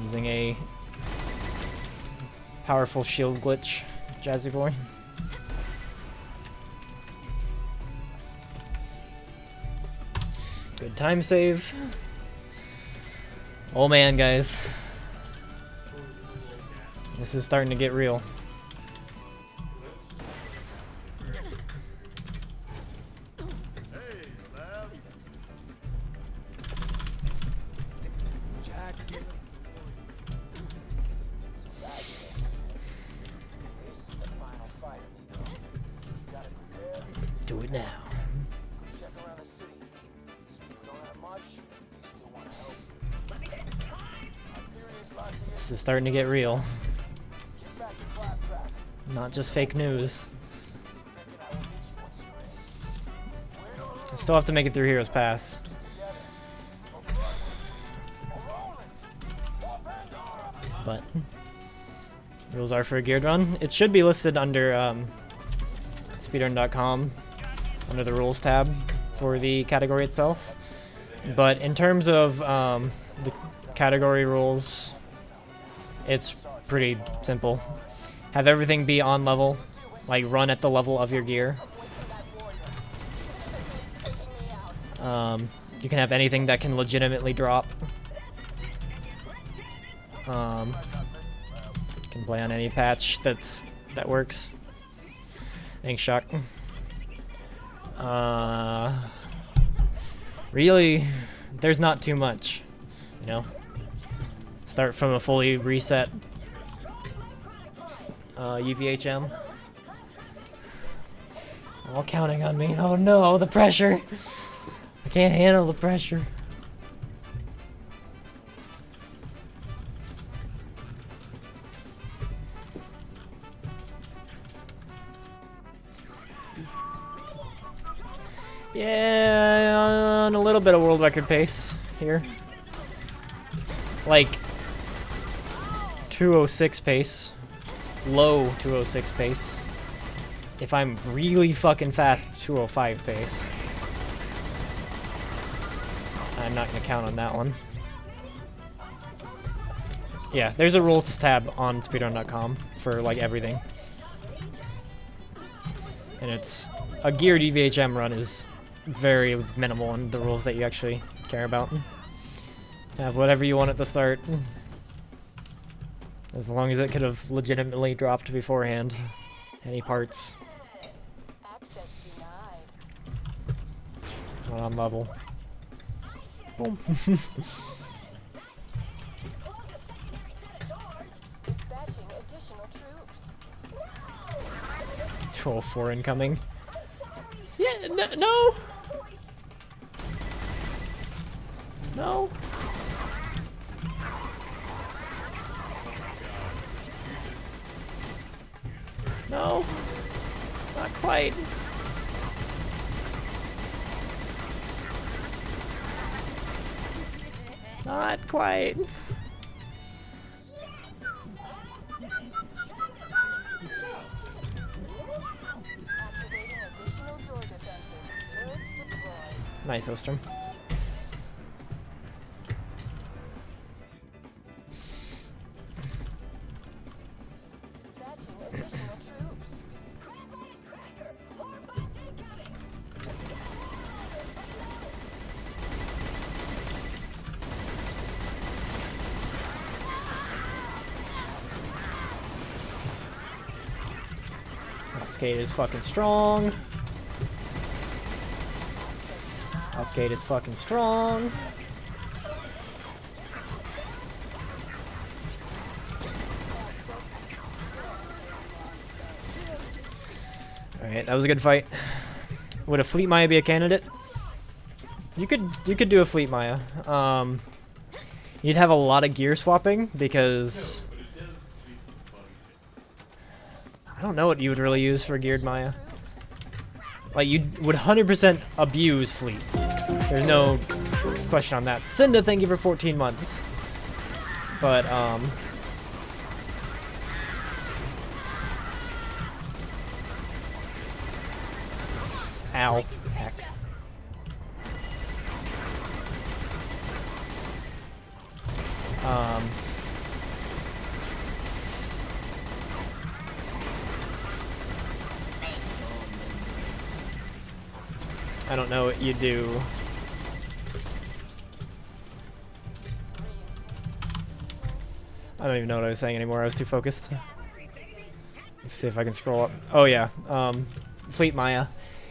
S1: Using a powerful shield glitch, Jazzy Boy. Good time save. Oh man, guys. This is starting to get real. Do it now.
S4: Check around the city. These people don't have much, but they still want to help you.
S1: This is starting to get real.
S4: Get back to Claptrap.
S1: Not just fake news.
S4: Reckon I will meet
S1: Still have to make it through Heroes Pass. But rules are for a geared run. It should be listed under speedrun.com under the rules tab for the category itself. But in terms of the category rules, it's pretty simple. Have everything be on level, like run at the level of your gear. You can have anything that can legitimately drop. You can play on any patch that works. Thanks, Shock. Really, there's not too much, you know. Start from a fully reset UVHM. All counting on me. Oh no, the pressure! I can't handle the pressure. Yeah, on a little bit of world record pace here. Like 206 pace. Low 206 pace. If I'm really fucking fast, 205 pace. I'm not gonna count on that one. Yeah, there's a rules tab on speedrun.com for like everything. And it's a geared EVHM run is very minimal in the rules that you actually care about. Have whatever you want at the start. As long as it could have legitimately dropped beforehand. Any parts.
S3: Access denied.
S1: Not on level. Boom.
S3: Dispatching additional troops.
S1: 204 incoming. Yeah, no! No! No! Not quite. Not quite.
S3: Activating additional door defenses. Turrets deployed.
S1: Nice, Ostrom.
S3: Dispatching additional troops.
S1: Offgate is fucking strong. Offgate is fucking strong. Alright, that was a good fight. Would a Fleet Maya be a candidate? You could do a Fleet Maya. You'd have a lot of gear swapping because I don't know what you would really use for geared Maya. Like, you would 100% abuse Fleet. There's no question on that. Cinda, thank you for 14 months. But, ow. Heck. I don't know what you do. I don't even know what I was saying anymore. I was too focused. Let's see if I can scroll up. Oh yeah, Fleet Maya.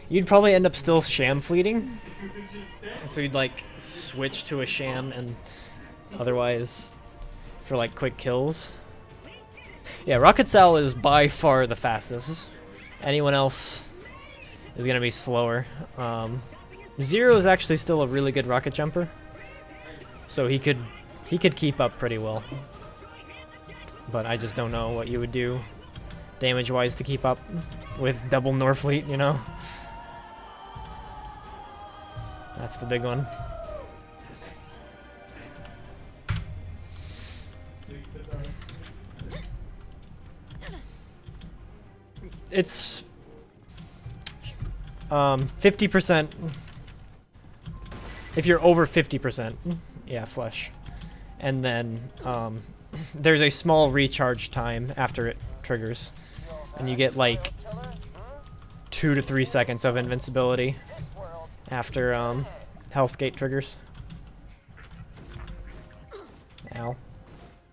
S1: You'd probably end up still sham fleeting. So you'd like switch to a sham and otherwise for like quick kills. Yeah, Rocket Sal is by far the fastest. Anyone else is gonna be slower. Zero is actually still a really good rocket jumper, so he could keep up pretty well. But I just don't know what you would do damage-wise to keep up with double Norfleet, you know? That's the big one. It's 50%. If you're over 50%, yeah, flush. And then there's a small recharge time after it triggers, and you get like 2 to 3 seconds of invincibility after health gate triggers. Ow.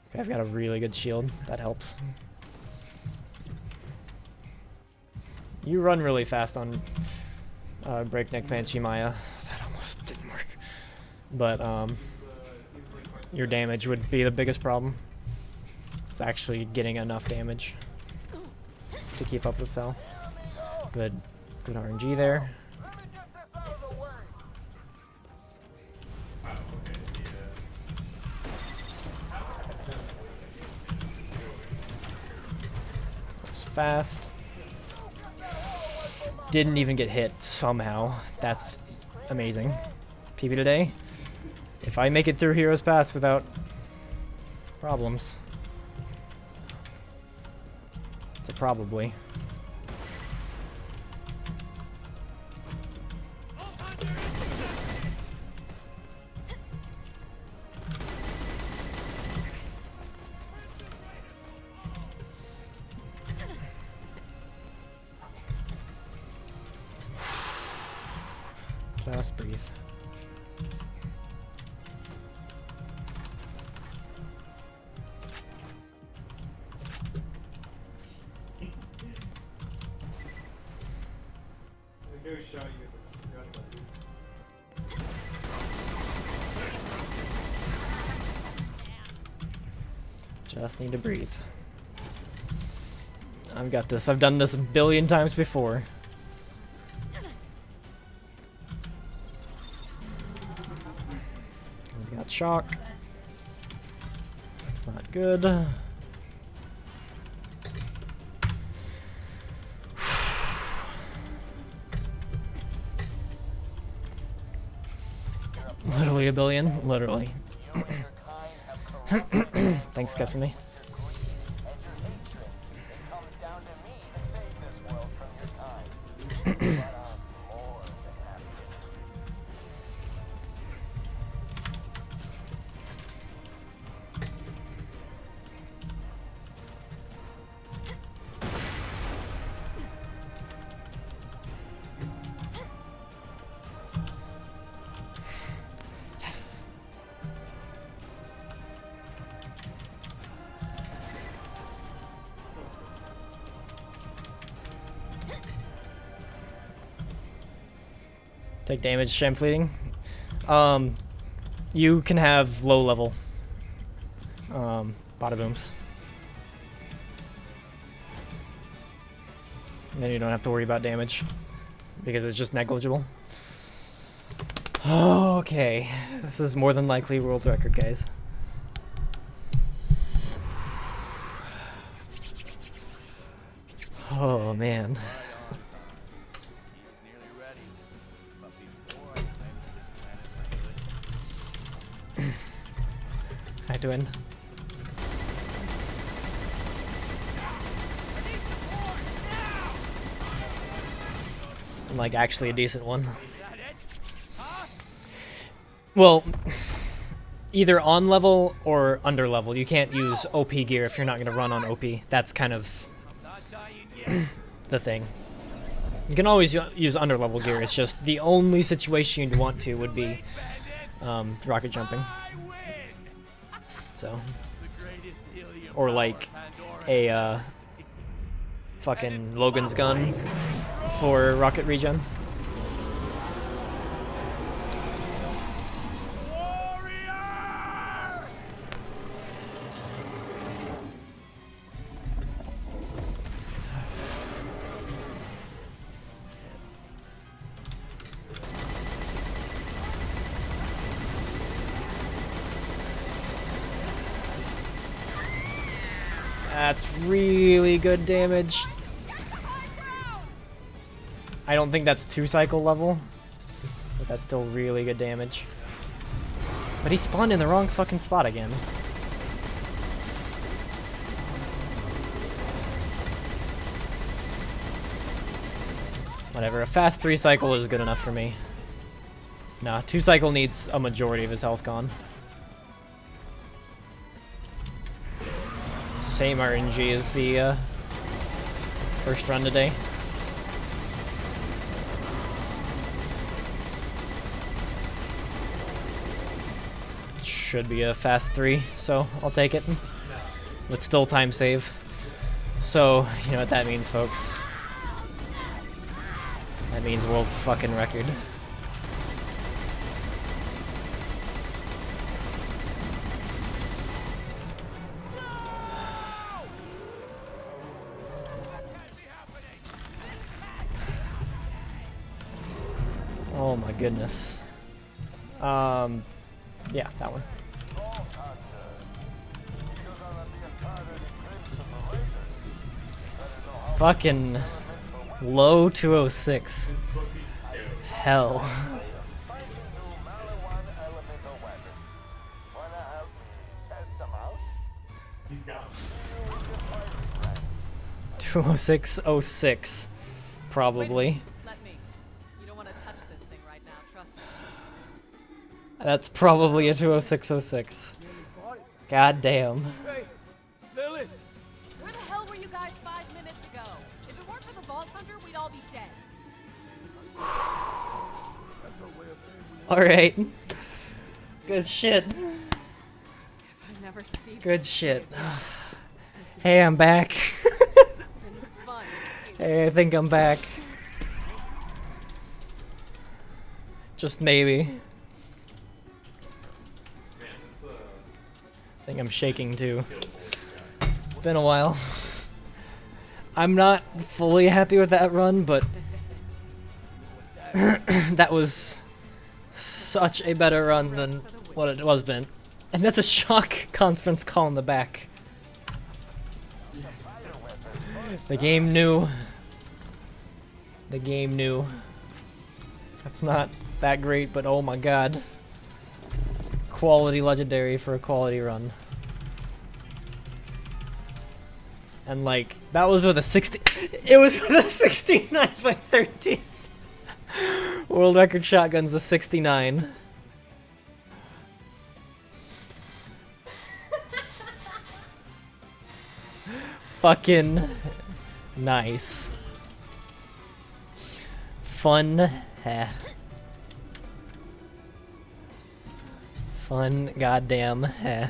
S1: Okay, I've got a really good shield. That helps. You run really fast on Breakneck Banshee Maya. That almost didn't work. But your damage would be the biggest problem. It's actually getting enough damage to keep up with Cell. Good RNG there. That was fast. Didn't even get hit somehow. That's amazing. PB today. If I make it through Heroes Pass without problems. It's a probably. Just breathe. Just need to breathe. I've got this. I've done this a billion times before. He's got shock. That's not good. Literally a billion. Literally. Thanks, Cassini. Take damage, shame fleeting. You can have low level bada booms. And then you don't have to worry about damage because it's just negligible. Okay, this is more than likely world record, guys. Oh man. How doing? Like actually a decent one. Well, either on level or under level. You can't use OP gear if you're not going to run on OP. That's kind of the thing. You can always use under level gear. It's just the only situation you'd want to would be rocket jumping. So, or like a fucking Logan's gun for rocket regen. That's really good damage. I don't think that's 2 cycle level. But that's still really good damage. But he spawned in the wrong fucking spot again. Whatever, a fast 3 cycle is good enough for me. Nah, 2 cycle needs a majority of his health gone. Same RNG as the first run today. Should be a fast 3, so I'll take it. But still time save. So, you know what that means, folks. That means world fucking record. Oh my goodness. Yeah, that one. Fucking low 206. Hell. 206.06, probably.
S6: Let me. You don't want to touch this thing right now, trust me.
S1: That's probably a 206.06. God damn.
S9: Hey, Lilith!
S6: Where the hell were you guys 5 minutes ago? If it weren't for the Vault Hunter, we'd all be dead.
S9: That's her way of saying we
S1: Alright. Good shit.
S6: If I never see
S1: Good shit. Hey, I'm back.
S6: it's been fun.
S1: Hey, I think I'm back. Just maybe. I think I'm shaking too. It's been a while. I'm not fully happy with that run, but that was such a better run than what it was been. And that's a shock conference call in the back. The game knew. The game knew. That's not that great, but oh my god. Quality legendary for a quality run. And like, that was with a 60. It was with a 69 by 13. World record shotgun's a 69. Fucking nice. Fun. Heh. Fun goddamn. Heh.